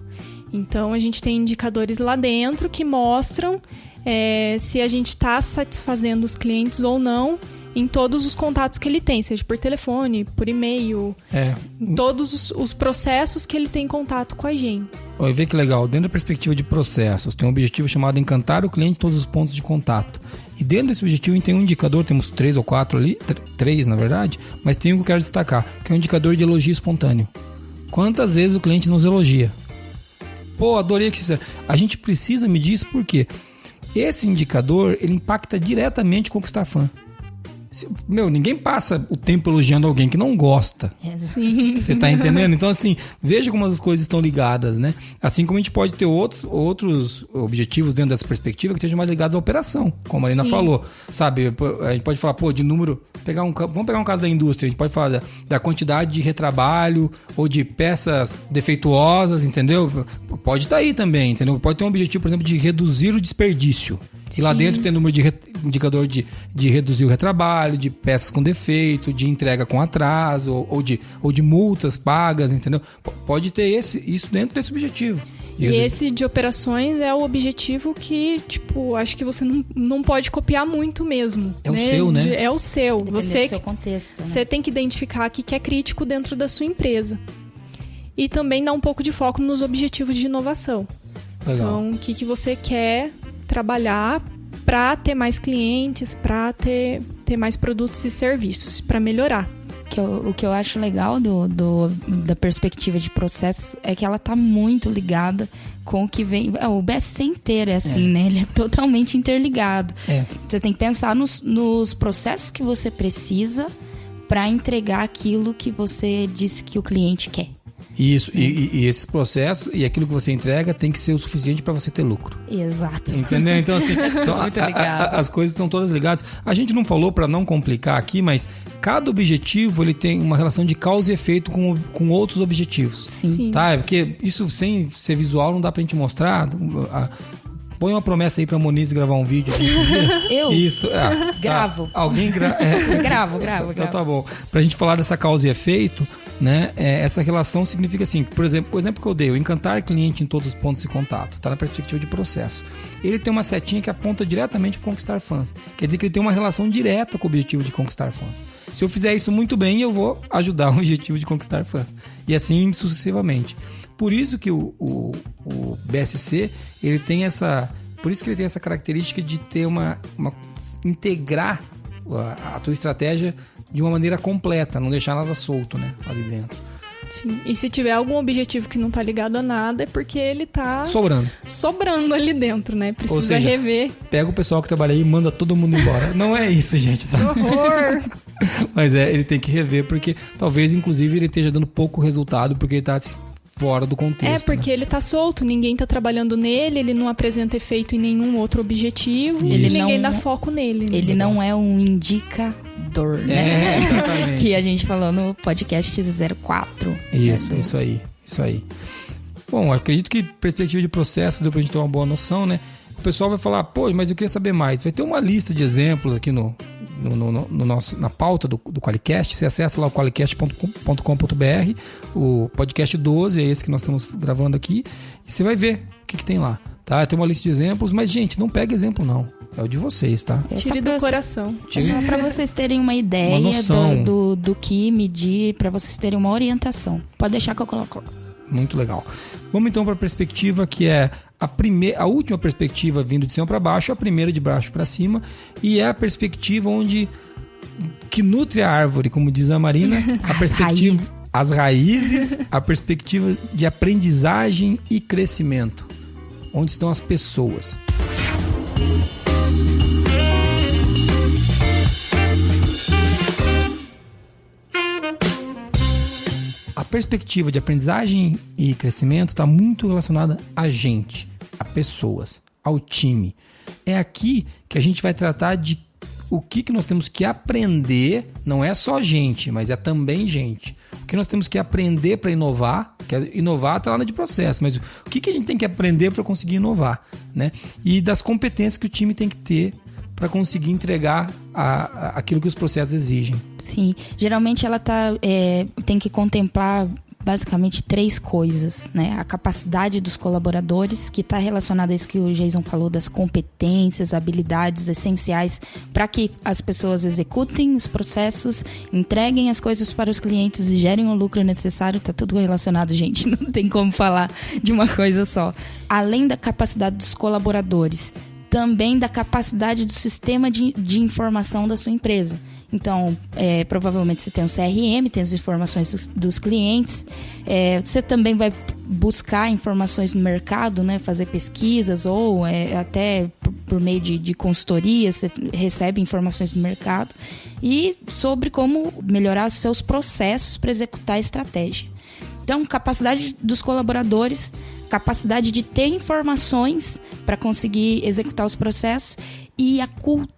Então, a gente tem indicadores lá dentro que mostram se a gente está satisfazendo os clientes ou não em todos os contatos que ele tem, seja por telefone, por e-mail, em todos os processos que ele tem contato com a gente. Olha, vê que legal, dentro da perspectiva de processos, tem um objetivo chamado encantar o cliente em todos os pontos de contato. E dentro desse objetivo tem um indicador, temos 3 ou 4 ali, 3 na verdade, mas tem um que eu quero destacar, que é um indicador de elogio espontâneo. Quantas vezes o cliente nos elogia? Pô, adorei o que você... A gente precisa medir isso porque esse indicador, ele impacta diretamente conquistar fã. Ninguém passa o tempo elogiando alguém que não gosta. Sim. Você tá entendendo? Então, assim, veja como as coisas estão ligadas, né? Assim como a gente pode ter outros objetivos dentro dessa perspectiva que estejam mais ligados à operação, como a Marina falou. Sabe, a gente pode falar, de número... Vamos pegar um caso da indústria, a gente pode falar da quantidade de retrabalho ou de peças defeituosas, entendeu? Pode estar aí também, entendeu? Pode ter um objetivo, por exemplo, de reduzir o desperdício. E lá dentro tem número de indicador de reduzir o retrabalho, de peças com defeito, de entrega com atraso, ou de multas pagas, entendeu? Pode ter isso dentro desse objetivo. E esse de operações é o objetivo que, acho que você não pode copiar muito mesmo. É, né? O seu, né? É o seu. Depende do seu contexto. Você tem que identificar o que é crítico dentro da sua empresa. E também dar um pouco de foco nos objetivos de inovação. Legal. Então, o que você quer trabalhar para ter mais clientes, para ter mais produtos e serviços, para melhorar. O que eu acho legal da perspectiva de processo é que ela tá muito ligada com o que vem... O BSC inteiro é assim, né? Ele é totalmente interligado. Você tem que pensar nos processos que você precisa para entregar aquilo que você disse que o cliente quer. Isso, e esses processos e aquilo que você entrega tem que ser o suficiente para você ter lucro. Exato. Entendeu? Então, assim, muito ligado. As coisas estão todas ligadas. A gente não falou para não complicar aqui, mas cada objetivo ele tem uma relação de causa e efeito com outros objetivos. Sim. Tá? Porque isso sem ser visual não dá pra gente mostrar. Põe uma promessa aí pra Moniz gravar um vídeo. Eu? Isso. Gravo. Alguém Gravo. Então tá bom. Pra gente falar dessa causa e efeito, né? Essa relação significa assim, por exemplo, o exemplo que eu dei, o encantar cliente em todos os pontos de contato, tá na perspectiva de processo. Ele tem uma setinha que aponta diretamente para conquistar fãs. Quer dizer que ele tem uma relação direta com o objetivo de conquistar fãs. Se eu fizer isso muito bem, eu vou ajudar o objetivo de conquistar fãs. E assim sucessivamente. Por isso que o BSC, ele tem essa característica de ter integrar a tua estratégia de uma maneira completa, não deixar nada solto, né, ali dentro. Sim. E se tiver algum objetivo que não tá ligado a nada, é porque ele tá... Sobrando ali dentro, né? Precisa Ou seja, rever. Pega o pessoal que trabalha aí e manda todo mundo embora. Não é isso, gente. Tá? Que horror! Mas ele tem que rever, porque talvez, inclusive, ele esteja dando pouco resultado, porque ele tá fora do contexto. Porque ele tá solto, ninguém tá trabalhando nele, ele não apresenta efeito em nenhum outro objetivo, e ninguém dá foco nele. Né? Ele não é um indicador, né? Exatamente. Que a gente falou no podcast 04. Isso aí. Bom, acredito que perspectiva de processos deu pra gente ter uma boa noção, né? O pessoal vai falar, mas eu queria saber mais. Vai ter uma lista de exemplos aqui na pauta do Qualicast. Você acessa lá o qualicast.com.br, o podcast 12, é esse que nós estamos gravando aqui, e você vai ver o que tem lá. Tá? Tem uma lista de exemplos, mas, gente, não pega exemplo, não. É o de vocês, tá? Tire do coração. É só pra vocês terem uma ideia do que medir, pra vocês terem uma orientação. Pode deixar que eu coloco lá. Muito legal. Vamos então para a perspectiva que é a última perspectiva vindo de cima para baixo, a primeira de baixo para cima, e é a perspectiva que nutre a árvore, como diz a Marina, as raízes, a perspectiva de aprendizagem e crescimento, onde estão as pessoas. A perspectiva de aprendizagem e crescimento está muito relacionada a gente, a pessoas, ao time. É aqui que a gente vai tratar de o que nós temos que aprender, não é só gente, mas é também gente. O que nós temos que aprender para inovar, Inovar está lá na de processo, mas o que a gente tem que aprender para conseguir inovar, né? E das competências que o time tem que ter para conseguir entregar aquilo que os processos exigem. Sim, geralmente ela tem que contemplar basicamente 3 coisas, né? A capacidade dos colaboradores, que está relacionada a isso que o Jason falou, das competências, habilidades essenciais para que as pessoas executem os processos, entreguem as coisas para os clientes e gerem o lucro necessário. Tá tudo relacionado, gente, não tem como falar de uma coisa só. Além da capacidade dos colaboradores, também da capacidade do sistema de informação da sua empresa. Então, provavelmente você tem um CRM, tem as informações dos clientes. Você também vai buscar informações no mercado, né? Fazer pesquisas ou até por meio de consultoria, você recebe informações do mercado. E sobre como melhorar os seus processos para executar a estratégia. Então, capacidade dos colaboradores, capacidade de ter informações para conseguir executar os processos e a cultura.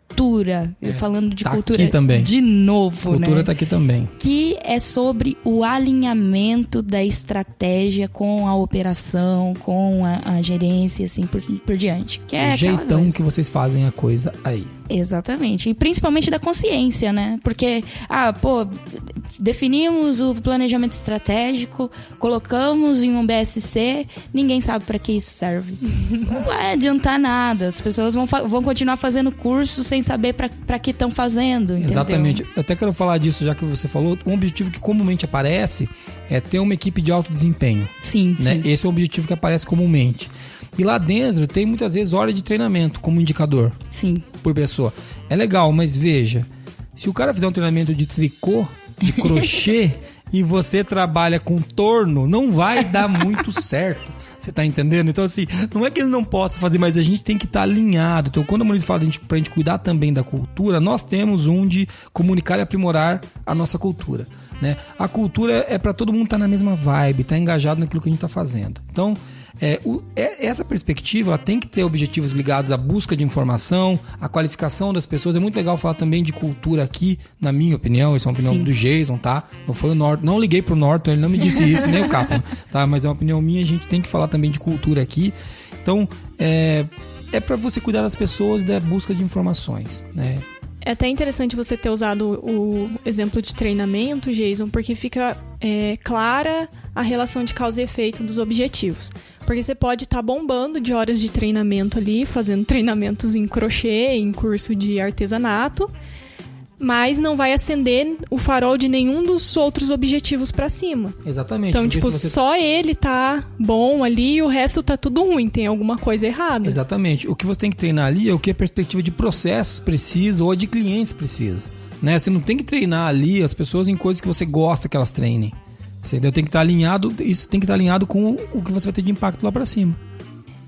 Falando de tá cultura aqui também. De novo, cultura, né? Cultura tá aqui também. Que é sobre o alinhamento da estratégia com a operação, com a gerência, assim por diante. Que é o jeitão que vocês fazem a coisa aí. Exatamente. E principalmente da consciência, né? Porque, definimos o planejamento estratégico, colocamos em um BSC, ninguém sabe para que isso serve. Não vai adiantar nada. As pessoas vão continuar fazendo curso sem saber para que estão fazendo, entendeu? Exatamente. Eu até quero falar disso, já que você falou. Um objetivo que comumente aparece é ter uma equipe de alto desempenho. Sim, né? sim. Esse é o objetivo que aparece comumente. E lá dentro tem muitas vezes hora de treinamento como indicador. Sim. Por pessoa. É legal, mas veja, se o cara fizer um treinamento de tricô, de crochê, e você trabalha com torno, não vai dar muito certo. Você tá entendendo? Então, assim, não é que ele não possa fazer, mas a gente tem que estar alinhado. Então, quando a Moniz fala pra gente cuidar também da cultura, nós temos de comunicar e aprimorar a nossa cultura, né? A cultura é pra todo mundo estar na mesma vibe, estar engajado naquilo que a gente tá fazendo. Então, essa perspectiva ela tem que ter objetivos ligados à busca de informação, à qualificação das pessoas. É muito legal falar também de cultura aqui, na minha opinião. Isso é uma opinião do Jason, tá? Não foi o Norton. Não liguei pro Norton, ele não me disse isso, nem o Kaplan, tá? Mas é uma opinião minha, a gente tem que falar também de cultura aqui. Então, é para você cuidar das pessoas e da busca de informações, né? É até interessante você ter usado o exemplo de treinamento, Jason, porque fica clara a relação de causa e efeito dos objetivos. Porque você pode estar bombando de horas de treinamento ali, fazendo treinamentos em crochê, em curso de artesanato, mas não vai acender o farol de nenhum dos outros objetivos para cima. Exatamente. Então, tipo, só ele tá bom ali e o resto tá tudo ruim, tem alguma coisa errada. Exatamente. O que você tem que treinar ali é o que a perspectiva de processos precisa ou de clientes precisa, né? Você não tem que treinar ali as pessoas em coisas que você gosta que elas treinem. Você tem que estar alinhado, isso tem que estar alinhado com o que você vai ter de impacto lá para cima.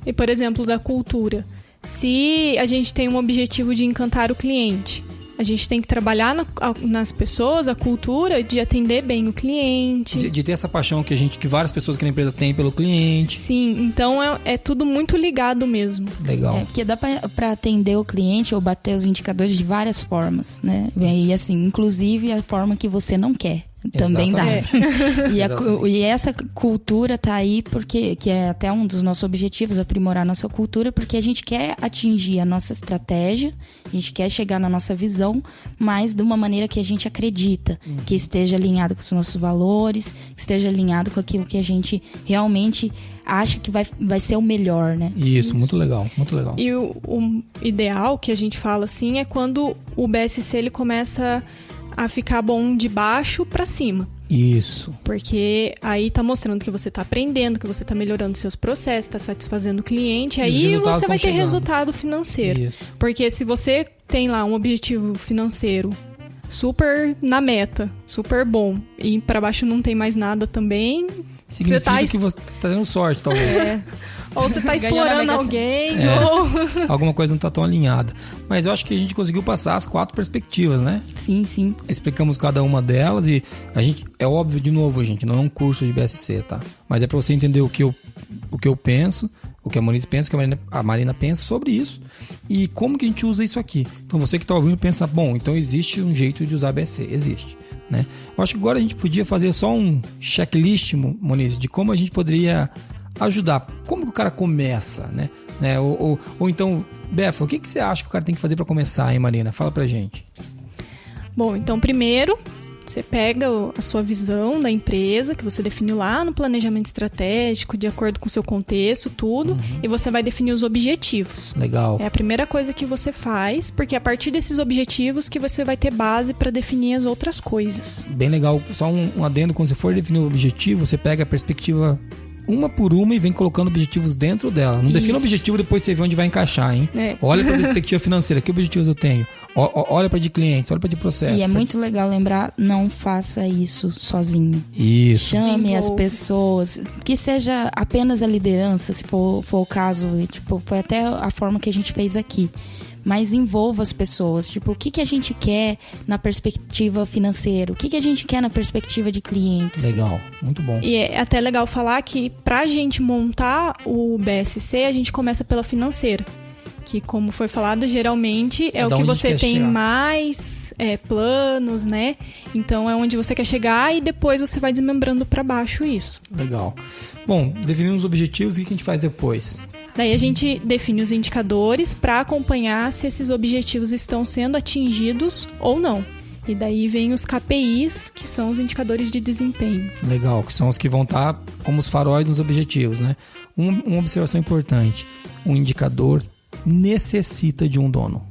E, por exemplo, da cultura. Se a gente tem um objetivo de encantar o cliente, a gente tem que trabalhar nas pessoas, a cultura de atender bem o cliente. De ter essa paixão que várias pessoas aqui na empresa têm pelo cliente. Sim, então é tudo muito ligado mesmo. Legal. Porque dá pra atender o cliente ou bater os indicadores de várias formas, né? E assim, inclusive a forma que você não quer. Também dá. E essa cultura tá aí porque que é até um dos nossos objetivos, aprimorar a nossa cultura, porque a gente quer atingir a nossa estratégia, a gente quer chegar na nossa visão, mas de uma maneira que a gente acredita, que esteja alinhado com os nossos valores, que esteja alinhado com aquilo que a gente realmente acha que vai ser o melhor, né? Isso, muito legal, muito legal. E o ideal que a gente fala assim é quando o BSC ele começa a ficar bom de baixo para cima. Isso. Porque aí tá mostrando que você tá aprendendo, que você tá melhorando seus processos, tá satisfazendo o cliente, aí você vai ter resultado financeiro. Isso. Porque se você tem lá um objetivo financeiro super na meta, super bom, e para baixo não tem mais nada também, significa que você tá tendo sorte, talvez. Ou você tá explorando alguém, ou... alguma coisa não tá tão alinhada. Mas eu acho que a gente conseguiu passar as 4 perspectivas, né? Sim, sim. Explicamos cada uma delas e a gente... É óbvio, de novo, gente, não é um curso de BSC, tá? Mas é pra você entender o que eu penso, o que a Moniz pensa, o que a Marina pensa sobre isso e como que a gente usa isso aqui. Então você que tá ouvindo pensa, bom, então existe um jeito de usar BSC. Existe. né? Eu acho que agora a gente podia fazer só um checklist, Moniz, de como a gente poderia ajudar. Como que o cara começa, né? Ou então, Befa, o que você acha que o cara tem que fazer para começar, hein, Marina? Fala pra gente. Bom, então primeiro você pega a sua visão da empresa, que você definiu lá no planejamento estratégico, de acordo com o seu contexto, tudo, e você vai definir os objetivos. Legal. É a primeira coisa que você faz, porque é a partir desses objetivos que você vai ter base para definir as outras coisas. Bem legal. Só um adendo, quando você for definir o objetivo, você pega a perspectiva uma por uma e vem colocando objetivos dentro dela. Não defina o objetivo, depois você vê onde vai encaixar, hein? Olha para a perspectiva financeira, que objetivos eu tenho? Olha para de clientes, olha para de processo. E é muito legal lembrar, não faça isso sozinho. Isso. Chame as pessoas, que seja apenas a liderança, se for o caso, tipo, foi até a forma que a gente fez aqui. Mas envolva as pessoas, tipo, o que a gente quer na perspectiva financeira, o que a gente quer na perspectiva de clientes. Legal, muito bom. E é até legal falar que pra gente montar o BSC, a gente começa pela financeira. Que, como foi falado, geralmente é o que você tem mais planos, né? Então é onde você quer chegar e depois você vai desmembrando pra baixo isso. Legal. Bom, definimos os objetivos, o que a gente faz depois? Daí a gente define os indicadores para acompanhar se esses objetivos estão sendo atingidos ou não. E daí vem os KPIs, que são os indicadores de desempenho. Legal, que são os que vão estar como os faróis nos objetivos, né? Uma observação importante, um indicador necessita de um dono.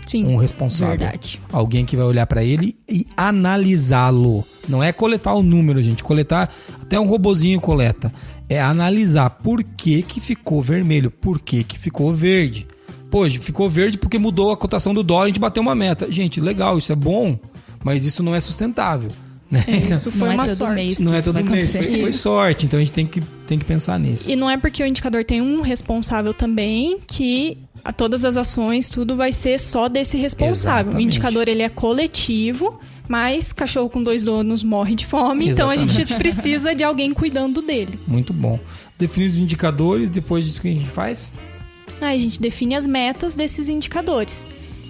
Sim. Um responsável. Verdade. Alguém que vai olhar para ele e analisá-lo. Não é coletar o número, gente. Coletar, até um robozinho coleta. É analisar por que ficou vermelho, por que ficou verde. Poxa, ficou verde porque mudou a cotação do dólar, a gente bateu uma meta. Gente, legal, isso é bom, mas isso não é sustentável. Né? Isso foi uma sorte. Não é todo mês, foi sorte. Então a gente tem que pensar nisso. E não é porque o indicador tem um responsável também que todas as ações, tudo vai ser só desse responsável. Exatamente. O indicador ele é coletivo, mas cachorro com 2 donos morre de fome, Exatamente. Então a gente precisa de alguém cuidando dele. Muito bom. Definir os indicadores, depois disso que a gente faz? Aí a gente define as metas desses indicadores.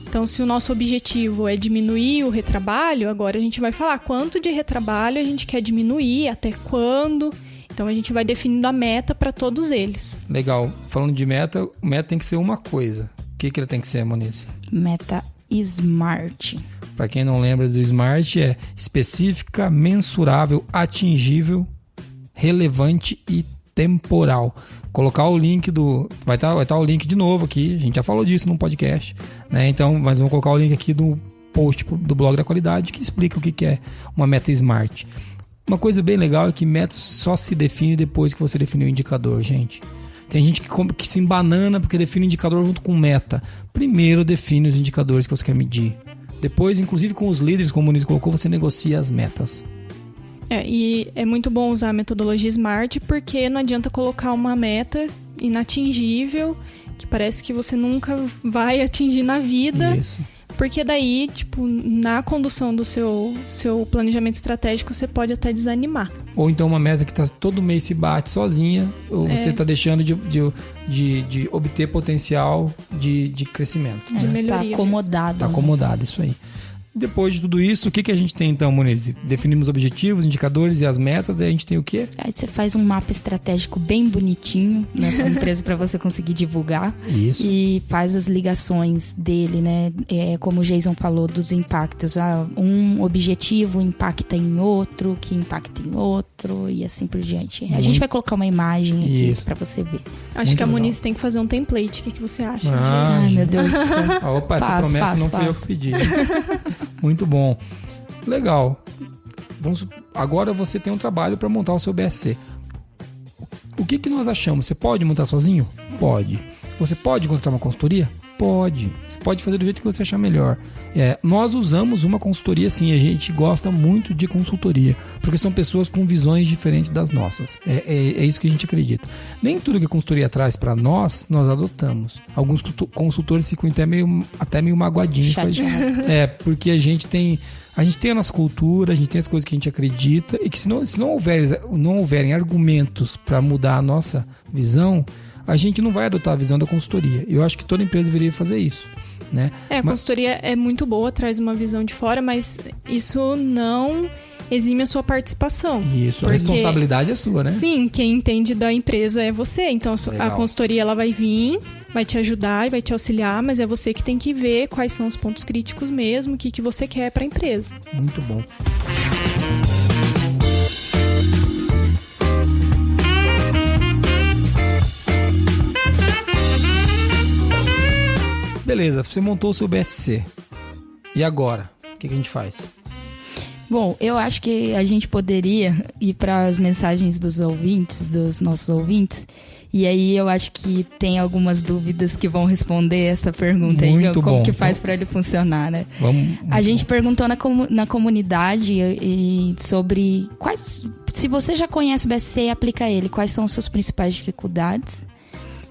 Então, se o nosso objetivo é diminuir o retrabalho, agora a gente vai falar quanto de retrabalho a gente quer diminuir, até quando. Então, a gente vai definindo a meta para todos eles. Legal. Falando de meta, meta tem que ser uma coisa. O que ele tem que ser, Moniz? Meta SMART. Para quem não lembra do SMART, é específica, mensurável, atingível, relevante e temporal. Colocar o link vai estar o link de novo aqui, a gente já falou disso no podcast, né? Então, mas vamos colocar o link aqui do post do blog da qualidade que explica o que é uma meta SMART. Uma coisa bem legal é que meta só se define depois que você definiu o indicador, gente. Tem gente que se embanana porque define o indicador junto com meta. Primeiro define os indicadores que você quer medir. Depois, inclusive com os líderes, como o Muniz colocou, você negocia as metas. E é muito bom usar a metodologia SMART porque não adianta colocar uma meta inatingível, que parece que você nunca vai atingir na vida. Isso. Porque daí, tipo, na condução do seu planejamento estratégico, você pode até desanimar. Ou então uma meta que todo mês se bate sozinha, ou você está deixando de obter potencial de crescimento. De melhoria. Está acomodado. Está acomodado, isso aí. Depois de tudo isso, o que a gente tem então, Moniz? Definimos objetivos, indicadores e as metas, e a gente tem o quê? Aí você faz um mapa estratégico bem bonitinho na sua empresa para você conseguir divulgar. Isso. E faz as ligações dele, né? Como o Jason falou, dos impactos. Um objetivo impacta em outro, que impacta em outro, e assim por diante. A gente vai colocar uma imagem aqui para você ver. Acho que a Moniz tem que fazer um template. O que você acha? Ai, meu Deus do céu. Opa, essa promessa não fui eu que pedi. Muito bom. Legal. Agora você tem um trabalho para montar o seu BSC. O que nós achamos? Você pode montar sozinho? Pode. Você pode contratar uma consultoria? Pode. Você pode fazer do jeito que você achar melhor. Nós usamos uma consultoria sim, a gente gosta muito de consultoria, porque são pessoas com visões diferentes das nossas. É isso que a gente acredita. Nem tudo que a consultoria traz para nós adotamos. Alguns consultores ficam até meio magoadinhos. Chateado. Porque a gente tem a nossa cultura, a gente tem as coisas que a gente acredita, e que se não houverem argumentos para mudar a nossa visão, a gente não vai adotar a visão da consultoria. Eu acho que toda empresa deveria fazer isso. né? A consultoria é muito boa, traz uma visão de fora, mas isso não exime a sua participação. Isso, a responsabilidade é sua, né? Sim, quem entende da empresa é você. Então, a consultoria ela vai vir, vai te ajudar e vai te auxiliar, mas é você que tem que ver quais são os pontos críticos mesmo, o que você quer para a empresa. Muito bom. Beleza, você montou o seu BSC. E agora? O que a gente faz? Bom, eu acho que a gente poderia ir para as mensagens dos ouvintes, dos nossos ouvintes. E aí eu acho que tem algumas dúvidas que vão responder essa pergunta aí, Muito como bom. que faz para ele funcionar, né? A gente perguntou na comunidade e sobre quais, se você já conhece o BSC e aplica ele, quais são as suas principais dificuldades?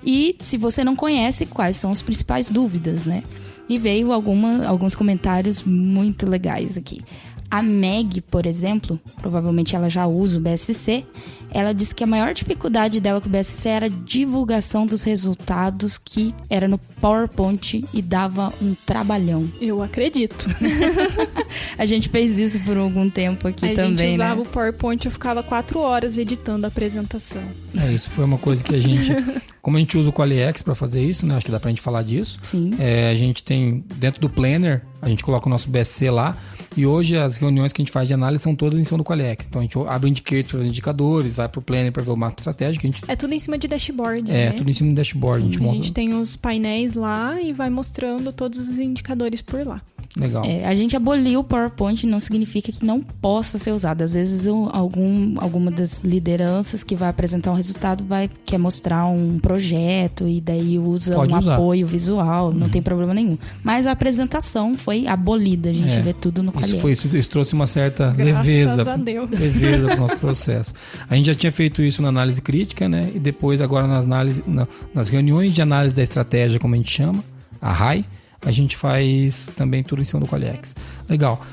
E se você não conhece, quais são as principais dúvidas, né? E veio alguns comentários muito legais aqui. A Meg, por exemplo, provavelmente ela já usa o BSC, ela disse que a maior dificuldade dela com o BSC era a divulgação dos resultados, que era no PowerPoint e dava um trabalhão. Eu acredito. A gente fez isso por algum tempo aqui também, né? A gente usava o PowerPoint, eu ficava 4 horas editando a apresentação. Isso foi uma coisa que a gente... Como a gente usa o QualiX para fazer isso, né? Acho que dá pra gente falar disso. Sim. A gente tem, dentro do Planner, a gente coloca o nosso BSC lá. E hoje as reuniões que a gente faz de análise são todas em cima do QualiX. Então a gente abre os indicadores, vai pro Planner para ver o mapa estratégico. É tudo em cima de dashboard, né? É tudo em cima do dashboard. Sim, a gente tem os painéis lá e vai mostrando todos os indicadores por lá. Legal. A gente aboliu o PowerPoint, não significa que não possa ser usado. Às vezes alguma das lideranças que vai apresentar um resultado quer mostrar um projeto e daí usa apoio visual, não tem problema nenhum. Mas a apresentação foi abolida, a gente vê tudo no QualiX. Isso trouxe uma certa Graças leveza a Deus. Leveza pro nosso processo. A gente já tinha feito isso na análise crítica, né? E depois agora nas reuniões de análise da estratégia, como a gente chama, a RAI, a gente faz também tudo em cima do QualiX. Legal.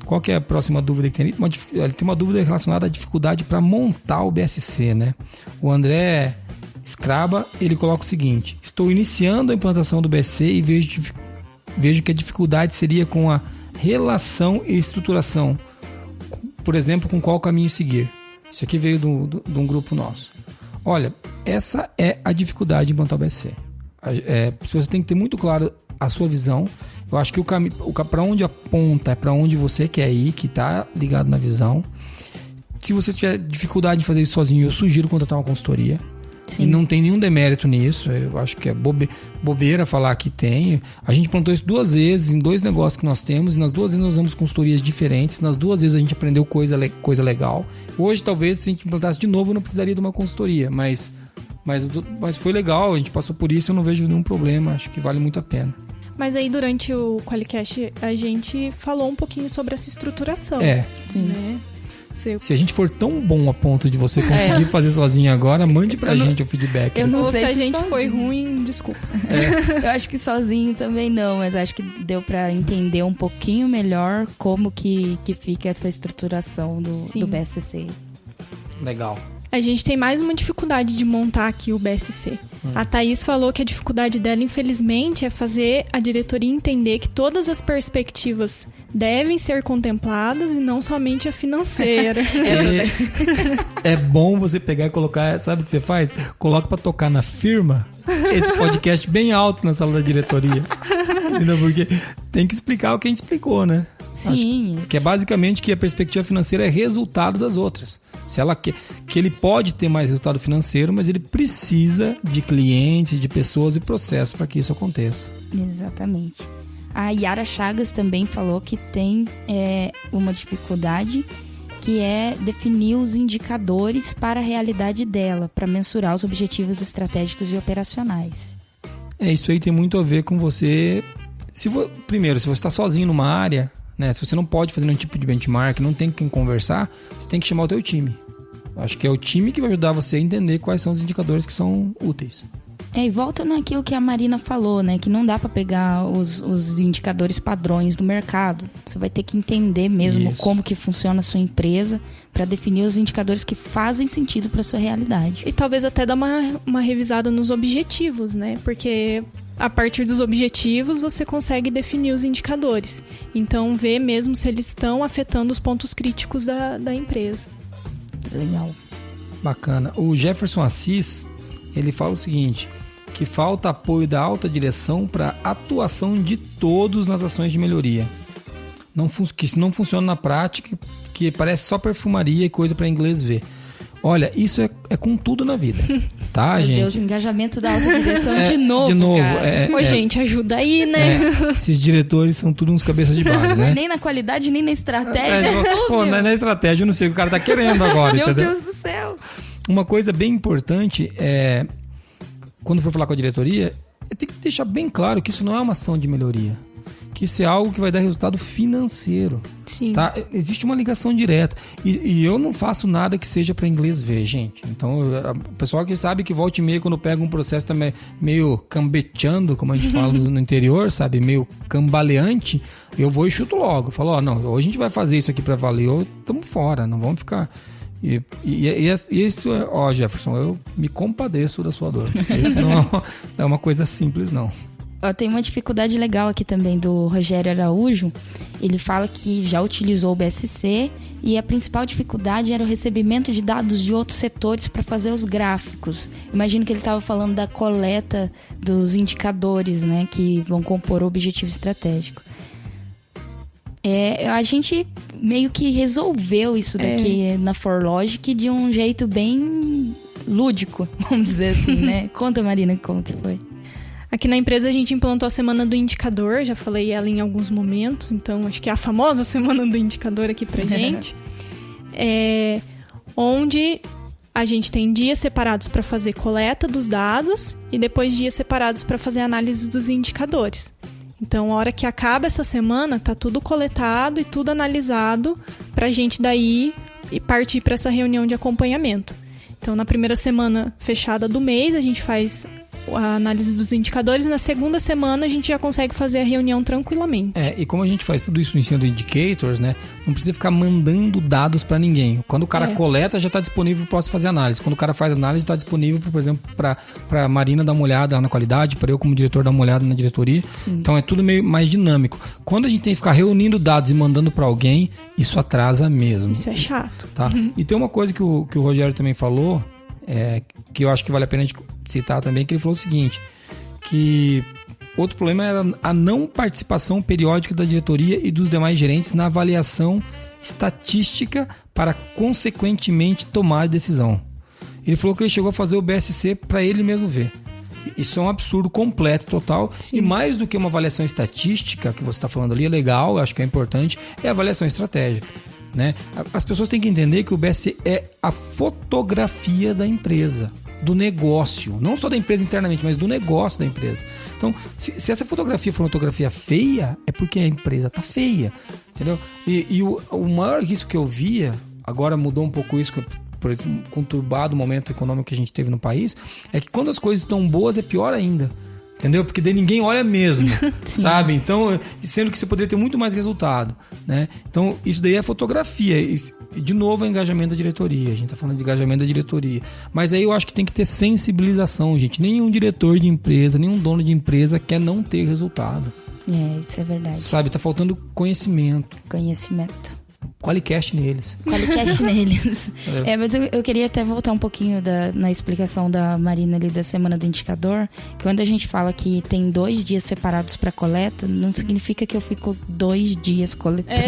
Qual que é a próxima dúvida que tem? Tem uma dúvida relacionada à dificuldade para montar o BSC, né? O André Scraba, ele coloca o seguinte: estou iniciando a implantação do BSC e vejo que a dificuldade seria com a relação e estruturação. Por exemplo, com qual caminho seguir. Isso aqui veio de um grupo nosso. Olha, essa é a dificuldade de implantar o BSC. Você tem que ter muito claro a sua visão. Eu acho que o caminho, para onde aponta é para onde você quer ir, que está ligado na visão. Se você tiver dificuldade de fazer isso sozinho, eu sugiro contratar uma consultoria. Sim. E não tem nenhum demérito nisso. Eu acho que é bobeira falar que tem. A gente plantou isso 2 vezes em 2 negócios que nós temos, e nas 2 vezes nós usamos consultorias diferentes. Nas 2 vezes a gente aprendeu coisa legal. Hoje, talvez, se a gente implantasse de novo, eu não precisaria de uma consultoria, mas foi legal, a gente passou por isso, eu não vejo nenhum problema, acho que vale muito a pena. Mas aí durante o QualiCast a gente falou um pouquinho sobre essa estruturação. Né? Se a gente for tão bom a ponto de você conseguir fazer sozinho agora, mande pra gente o feedback. Eu não sei se a gente foi ruim, desculpa. Eu acho que sozinho também não, mas acho que deu pra entender um pouquinho melhor como que fica essa estruturação do BSC. Legal. A gente tem mais uma dificuldade de montar aqui o BSC. A Thaís falou que a dificuldade dela, infelizmente, é fazer a diretoria entender que todas as perspectivas devem ser contempladas e não somente a financeira. É bom você pegar e colocar, sabe o que você faz? Coloca pra tocar na firma esse podcast bem alto na sala da diretoria. Entendeu? Porque tem que explicar o que a gente explicou, né? Sim. Que é basicamente que a perspectiva financeira é resultado das outras. Se ela que ele pode ter mais resultado financeiro, mas ele precisa de clientes, de pessoas e processos para que isso aconteça. Exatamente. A Yara Chagas também falou que tem uma dificuldade, que é definir os indicadores para a realidade dela, para mensurar os objetivos estratégicos e operacionais. Isso aí tem muito a ver com você. Primeiro, se você está sozinho numa área, né, se você não pode fazer nenhum tipo de benchmark, não tem com quem conversar, você tem que chamar o teu time. Acho que é o time que vai ajudar você a entender quais são os indicadores que são úteis. E volta naquilo que a Marina falou, né? Que não dá para pegar os indicadores padrões do mercado. Você vai ter que entender mesmo como que funciona a sua empresa para definir os indicadores que fazem sentido para sua realidade. E talvez até dar uma revisada nos objetivos, né? Porque a partir dos objetivos, você consegue definir os indicadores. Então, ver mesmo se eles estão afetando os pontos críticos da empresa. Legal. Bacana. O Jefferson Assis, ele fala o seguinte, que falta apoio da alta direção para atuação de todos nas ações de melhoria. Que isso não funciona na prática, que parece só perfumaria e coisa para inglês ver. Olha, isso é com tudo na vida, tá, Meu gente? Deus, engajamento da alta direção de novo, cara. Gente, ajuda aí, né? Esses diretores são tudo uns cabeças de barro, né? Nem na qualidade, nem na estratégia. Pô, na estratégia eu não sei o que o cara tá querendo agora, Meu entendeu? Deus do céu. Uma coisa bem importante é, quando for falar com a diretoria, tem que deixar bem claro que isso não é uma ação de melhoria. Que isso é algo que vai dar resultado financeiro. Sim. Tá? Existe uma ligação direta. E eu não faço nada que seja para inglês ver, gente. Então, o pessoal que sabe que volta e meia, quando pega um processo tá meio cambeteando, como a gente fala no interior, sabe? Meio cambaleante, eu vou e chuto logo. Falo, não, hoje a gente vai fazer isso aqui para valer, ou estamos fora, não vamos ficar... E isso, Jefferson, eu me compadeço da sua dor. Isso não é uma coisa simples, não. Tem uma dificuldade legal aqui também do Rogério Araújo. Ele fala que já utilizou o BSC e a principal dificuldade era o recebimento de dados de outros setores para fazer os gráficos. Imagino que ele estava falando da coleta dos indicadores, né, que vão compor o objetivo estratégico. A gente meio que resolveu isso daqui na ForLogic de um jeito bem lúdico, vamos dizer assim, né? Conta, Marina, como que foi? Aqui na empresa a gente implantou a Semana do Indicador, já falei ela em alguns momentos, então acho que é a famosa Semana do Indicador aqui pra gente. Onde a gente tem dias separados para fazer coleta dos dados e depois dias separados para fazer análise dos indicadores. Então, a hora que acaba essa semana, tá tudo coletado e tudo analisado pra gente daí e partir para essa reunião de acompanhamento. Então, na primeira semana fechada do mês, a gente faz a análise dos indicadores e na segunda semana a gente já consegue fazer a reunião tranquilamente. E como a gente faz tudo isso no ensino do Indicators, né? Não precisa ficar mandando dados para ninguém. Quando o cara coleta, já está disponível para você fazer análise. Quando o cara faz análise, está disponível, por exemplo, para a Marina dar uma olhada lá na qualidade, para eu como diretor dar uma olhada na diretoria. Sim. Então é tudo meio mais dinâmico. Quando a gente tem que ficar reunindo dados e mandando para alguém, isso atrasa mesmo. Isso é chato. Tá? E tem uma coisa que o Rogério também falou, que eu acho que vale a pena a gente citar também, que ele falou o seguinte, que outro problema era a não participação periódica da diretoria e dos demais gerentes na avaliação estatística para consequentemente tomar a decisão. Ele falou que ele chegou a fazer o BSC para ele mesmo ver. Isso é um absurdo completo, total. Sim. E mais do que uma avaliação estatística, que você está falando ali, é legal, eu acho que é importante, é a avaliação estratégica. Né? As pessoas têm que entender que o BSC é a fotografia da empresa, do negócio, não só da empresa internamente, mas do negócio da empresa. Então, se essa fotografia for uma fotografia feia, é porque a empresa tá feia, entendeu? E o maior risco que eu via, agora mudou um pouco isso, por esse conturbado momento econômico que a gente teve no país, é que quando as coisas estão boas é pior ainda. Entendeu? Porque daí ninguém olha mesmo, sabe? Então, sendo que você poderia ter muito mais resultado, né? Então, isso daí é fotografia. E, de novo, é engajamento da diretoria. A gente tá falando de engajamento da diretoria. Mas aí eu acho que tem que ter sensibilização, gente. Nenhum diretor de empresa, nenhum dono de empresa quer não ter resultado. Isso é verdade. Sabe? Tá faltando conhecimento. Qualicast neles. Mas eu queria até voltar um pouquinho na explicação da Marina ali da Semana do Indicador, que quando a gente fala que tem 2 dias separados para coleta, não significa que eu fico 2 dias coletando.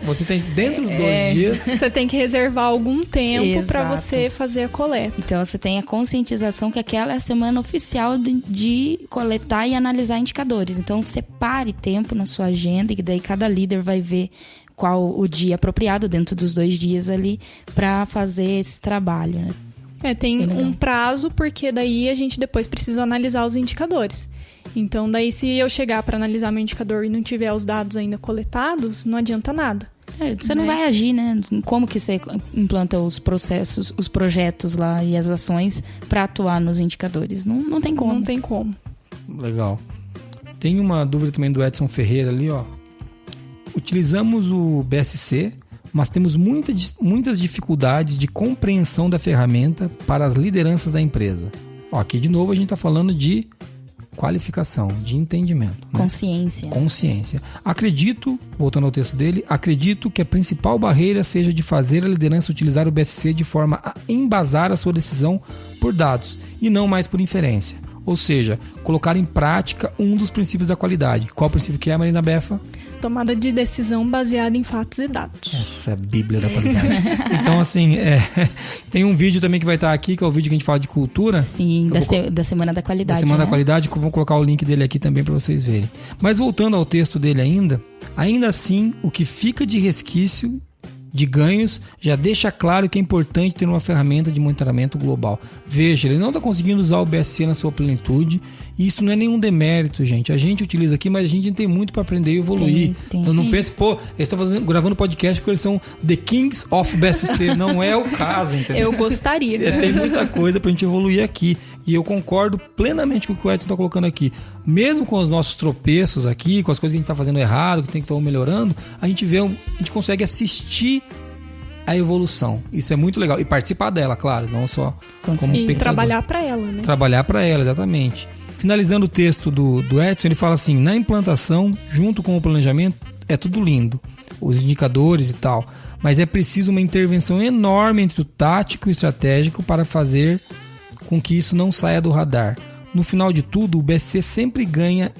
Você tem dentro dos 2 dias... Você tem que reservar algum tempo para você fazer a coleta. Então você tem a conscientização que aquela é a semana oficial de coletar e analisar indicadores. Então separe tempo na sua agenda, e daí cada líder vai ver qual o dia apropriado dentro dos 2 dias ali para fazer esse trabalho, né? Tem um prazo, porque daí a gente depois precisa analisar os indicadores. Então daí se eu chegar para analisar meu indicador e não tiver os dados ainda coletados, não adianta nada. Você não vai agir, né? Como que você implanta os processos, os projetos lá e as ações para atuar nos indicadores? Não tem como. Não tem como. Legal. Tem uma dúvida também do Edson Ferreira ali, ó. Utilizamos o BSC, mas temos muitas dificuldades de compreensão da ferramenta para as lideranças da empresa. Aqui de novo a gente está falando de qualificação, de entendimento. Né? Consciência. Acredito, voltando ao texto dele, acredito que a principal barreira seja de fazer a liderança utilizar o BSC de forma a embasar a sua decisão por dados e não mais por inferência. Ou seja, colocar em prática um dos princípios da qualidade. Qual o princípio que é, Marina Befa? Tomada de decisão baseada em fatos e dados. Essa é a bíblia da qualidade. Então, assim, tem um vídeo também que vai estar aqui, que é o vídeo que a gente fala de cultura. Sim, da Semana da Qualidade. Da Semana da Qualidade, que eu vou colocar o link dele aqui também para vocês verem. Mas voltando ao texto dele ainda assim, o que fica de resquício de ganhos já deixa claro que é importante ter uma ferramenta de monitoramento global. Veja, ele não está conseguindo usar o BSC na sua plenitude, e isso não é nenhum demérito, gente. A gente utiliza aqui, mas a gente tem muito para aprender e evoluir. Então não pense, eles estão gravando podcast porque eles são the kings of BSC. Não é o caso, entendeu? Eu gostaria. Tem muita coisa para a gente evoluir aqui. E eu concordo plenamente com o que o Edson está colocando aqui. Mesmo com os nossos tropeços aqui, com as coisas que a gente está fazendo errado, que tem que estar melhorando, a gente consegue assistir a evolução. Isso é muito legal. E participar dela, claro, não só como espectador. E trabalhar para ela, né? Trabalhar para ela, exatamente. Finalizando o texto do Edson, ele fala assim: na implantação, junto com o planejamento, é tudo lindo, os indicadores e tal, mas é preciso uma intervenção enorme entre o tático e o estratégico para fazer com que isso não saia do radar. No final de tudo, o BSC sempre ganha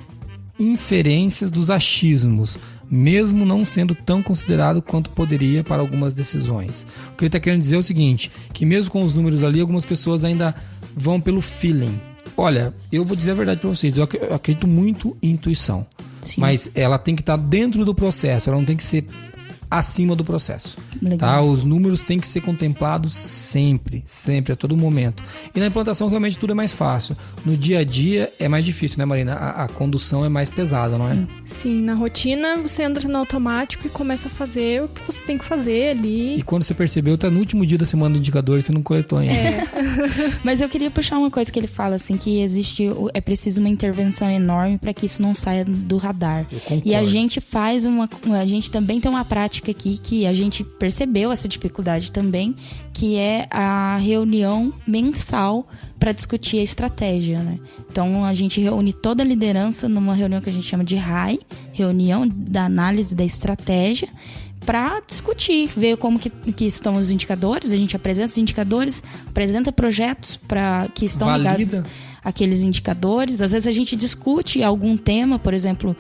inferências dos achismos, mesmo não sendo tão considerado quanto poderia para algumas decisões. O que ele está querendo dizer é o seguinte, que mesmo com os números ali, algumas pessoas ainda vão pelo feeling. Olha, eu vou dizer a verdade para vocês, eu acredito muito em intuição. Sim. Mas ela tem que estar dentro do processo, ela não tem que ser acima do processo. Tá? Os números têm que ser contemplados sempre, a todo momento. E na implantação realmente tudo é mais fácil. No dia a dia é mais difícil, né, Marina? A condução é mais pesada, não é? Sim, na rotina você entra no automático e começa a fazer o que você tem que fazer ali. E quando você percebeu, tá no último dia da semana do indicador e você não coletou ainda. Mas eu queria puxar uma coisa que ele fala, assim, que é preciso uma intervenção enorme para que isso não saia do radar. Eu concordo. E a gente a gente também tem uma prática aqui que a gente percebeu essa dificuldade também, que é a reunião mensal para discutir a estratégia, né? Então a gente reúne toda a liderança numa reunião que a gente chama de RAI, reunião da análise da estratégia, para discutir, ver como que estão os indicadores. A gente apresenta os indicadores, apresenta projetos que estão ligados àqueles indicadores. Às vezes a gente discute algum tema, por exemplo,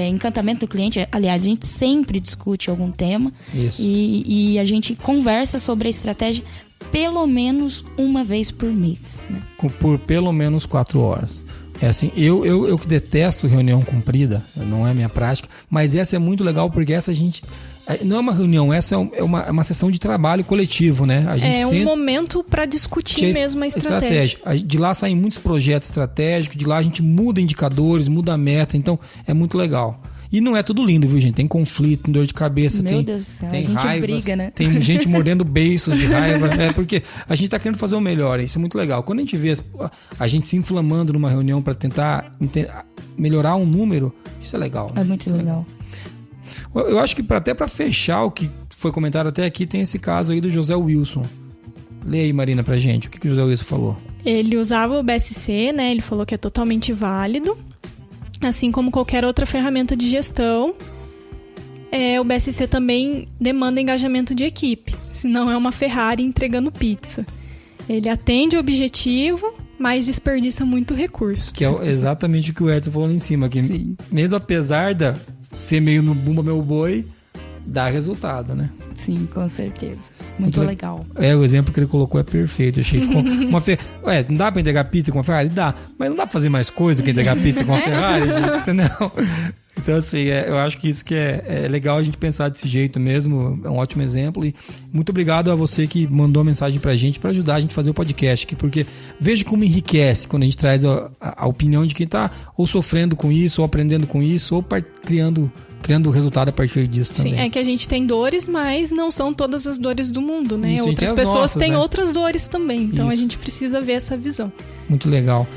encantamento do cliente. Aliás, a gente sempre discute algum tema. Isso. E a gente conversa sobre a estratégia pelo menos uma vez por mês, né? Por pelo menos 4 horas. É assim, eu que detesto reunião comprida, não é minha prática, mas essa é muito legal porque essa a gente... Não é uma reunião, essa é uma sessão de trabalho coletivo, né? A gente um momento para discutir mesmo a estratégia. De lá saem muitos projetos estratégicos, de lá a gente muda indicadores, muda a meta, então é muito legal. E não é tudo lindo, viu, gente? Tem conflito, tem dor de cabeça, Meu Deus do céu, tem a gente raivas, briga, né? Tem gente mordendo beiços de raiva. Porque a gente tá querendo fazer o melhor, isso é muito legal. Quando a gente vê a gente se inflamando numa reunião para tentar melhorar um número, isso é legal. É muito legal. Eu acho que até para fechar o que foi comentado até aqui, tem esse caso aí do José Wilson. Lê aí, Marina, pra gente. O que o José Wilson falou? Ele usava o BSC, né? Ele falou que é totalmente válido. Assim como qualquer outra ferramenta de gestão, o BSC também demanda engajamento de equipe. Senão é uma Ferrari entregando pizza. Ele atende o objetivo, mas desperdiça muito recurso. Que é exatamente o que o Edson falou ali em cima. Que mesmo apesar de ser meio no bumba meu boi, dá resultado, né? Sim, com certeza. Muito legal. O exemplo que ele colocou é perfeito. Eu achei que ficou não dá pra entregar pizza com uma Ferrari? Dá. Mas não dá pra fazer mais coisa do que entregar pizza com uma Ferrari, gente, entendeu? Então, assim, eu acho que isso que é legal a gente pensar desse jeito mesmo. É um ótimo exemplo. E muito obrigado a você que mandou a mensagem pra gente, pra ajudar a gente a fazer o podcast aqui. Porque veja como enriquece quando a gente traz a opinião de quem tá ou sofrendo com isso, ou aprendendo com isso, ou criando resultado a partir disso também. Sim, é que a gente tem dores, mas não são todas as dores do mundo, né? Isso, outras pessoas têm outras dores também. Então a gente precisa ver essa visão. Muito legal.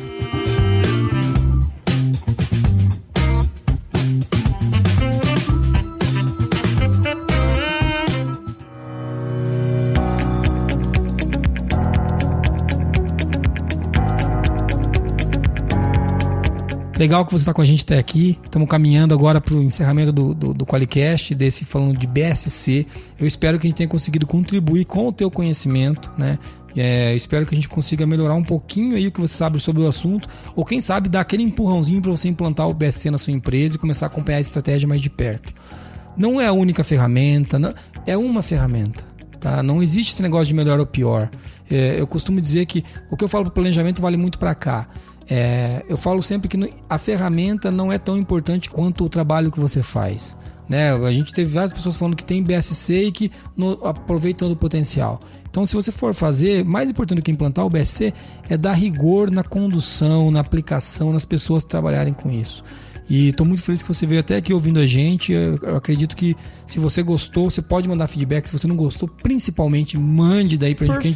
Legal que você está com a gente até aqui. Estamos caminhando agora para o encerramento do QualiCast, desse falando de BSC. Eu espero que a gente tenha conseguido contribuir com o teu conhecimento, né? Espero que a gente consiga melhorar um pouquinho aí o que você sabe sobre o assunto, ou quem sabe dar aquele empurrãozinho para você implantar o BSC na sua empresa e começar a acompanhar a estratégia mais de perto. Não é a única ferramenta, não, é uma ferramenta. Tá? Não existe esse negócio de melhor ou pior. Eu costumo dizer que o que eu falo para o planejamento vale muito para cá. Eu falo sempre que a ferramenta não é tão importante quanto o trabalho que você faz, né? A gente teve várias pessoas falando que tem BSC e que aproveitam o potencial. Então, se você for fazer, mais importante do que implantar o BSC é dar rigor na condução, na aplicação, nas pessoas trabalharem com isso. E estou muito feliz que você veio até aqui ouvindo a gente. Eu acredito que se você gostou, você pode mandar feedback. Se você não gostou, principalmente mande daí pra gente o que a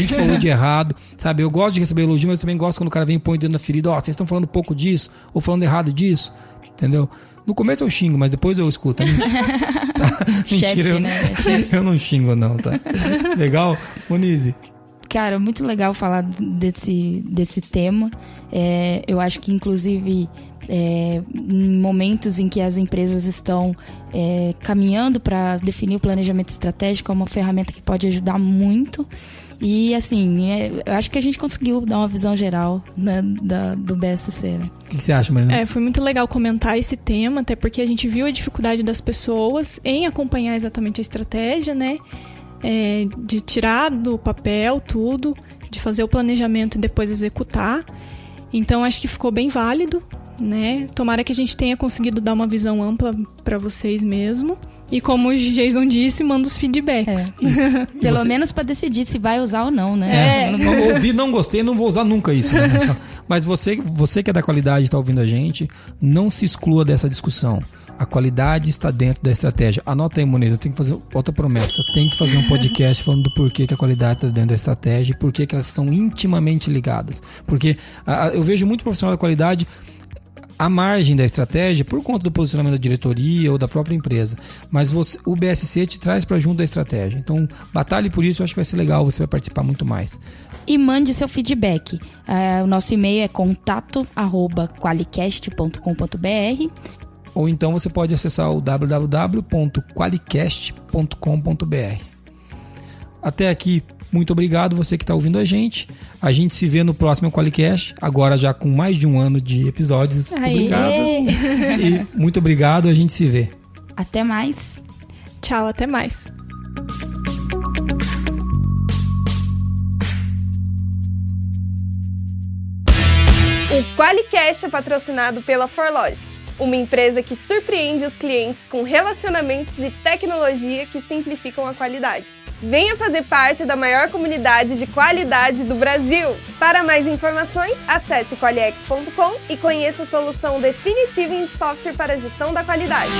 gente falou de errado. Sabe, eu gosto de receber elogio, mas eu também gosto quando o cara vem e põe o dedo na ferida. Vocês estão falando pouco disso, ou falando errado disso. Entendeu? No começo eu xingo, mas depois eu escuto. Mentira, Chefe, né? Eu não xingo não, tá? Legal? Monize. Cara, muito legal falar desse tema. Eu acho que, inclusive, em momentos em que as empresas estão caminhando para definir o planejamento estratégico, é uma ferramenta que pode ajudar muito. E, assim, eu acho que a gente conseguiu dar uma visão geral, né, do BSC. Né? O que você acha, Marina? Foi muito legal comentar esse tema, até porque a gente viu a dificuldade das pessoas em acompanhar exatamente a estratégia, né? De tirar do papel tudo, de fazer o planejamento e depois executar. Então, acho que ficou bem válido, né? Tomara que a gente tenha conseguido dar uma visão ampla para vocês mesmo. E como o Jason disse, manda os feedbacks. Pelo menos para decidir se vai usar ou não, né? Não ouvi, não gostei, não vou usar nunca isso. Né? Então, mas você que é da qualidade e está ouvindo a gente, não se exclua dessa discussão. A qualidade está dentro da estratégia. Anota aí, Moniz, eu tenho que fazer outra promessa. Tem que fazer um podcast falando do porquê que a qualidade está dentro da estratégia e porquê que elas são intimamente ligadas. Porque eu vejo muito profissional da qualidade à margem da estratégia por conta do posicionamento da diretoria ou da própria empresa. Mas o BSC te traz para junto da estratégia. Então, batalhe por isso, eu acho que vai ser legal, você vai participar muito mais. E mande seu feedback. O nosso e-mail é contato@qualicast.com.br. Ou então você pode acessar o www.qualicast.com.br. Até aqui, muito obrigado você que está ouvindo a gente. A gente se vê no próximo QualiCast, agora já com mais de um ano de episódios publicados. E muito obrigado, a gente se vê. Até mais. Tchau, até mais. O QualiCast é patrocinado pela ForLogic, uma empresa que surpreende os clientes com relacionamentos e tecnologia que simplificam a qualidade. Venha fazer parte da maior comunidade de qualidade do Brasil! Para mais informações, acesse qualiex.com e conheça a solução definitiva em software para a gestão da qualidade.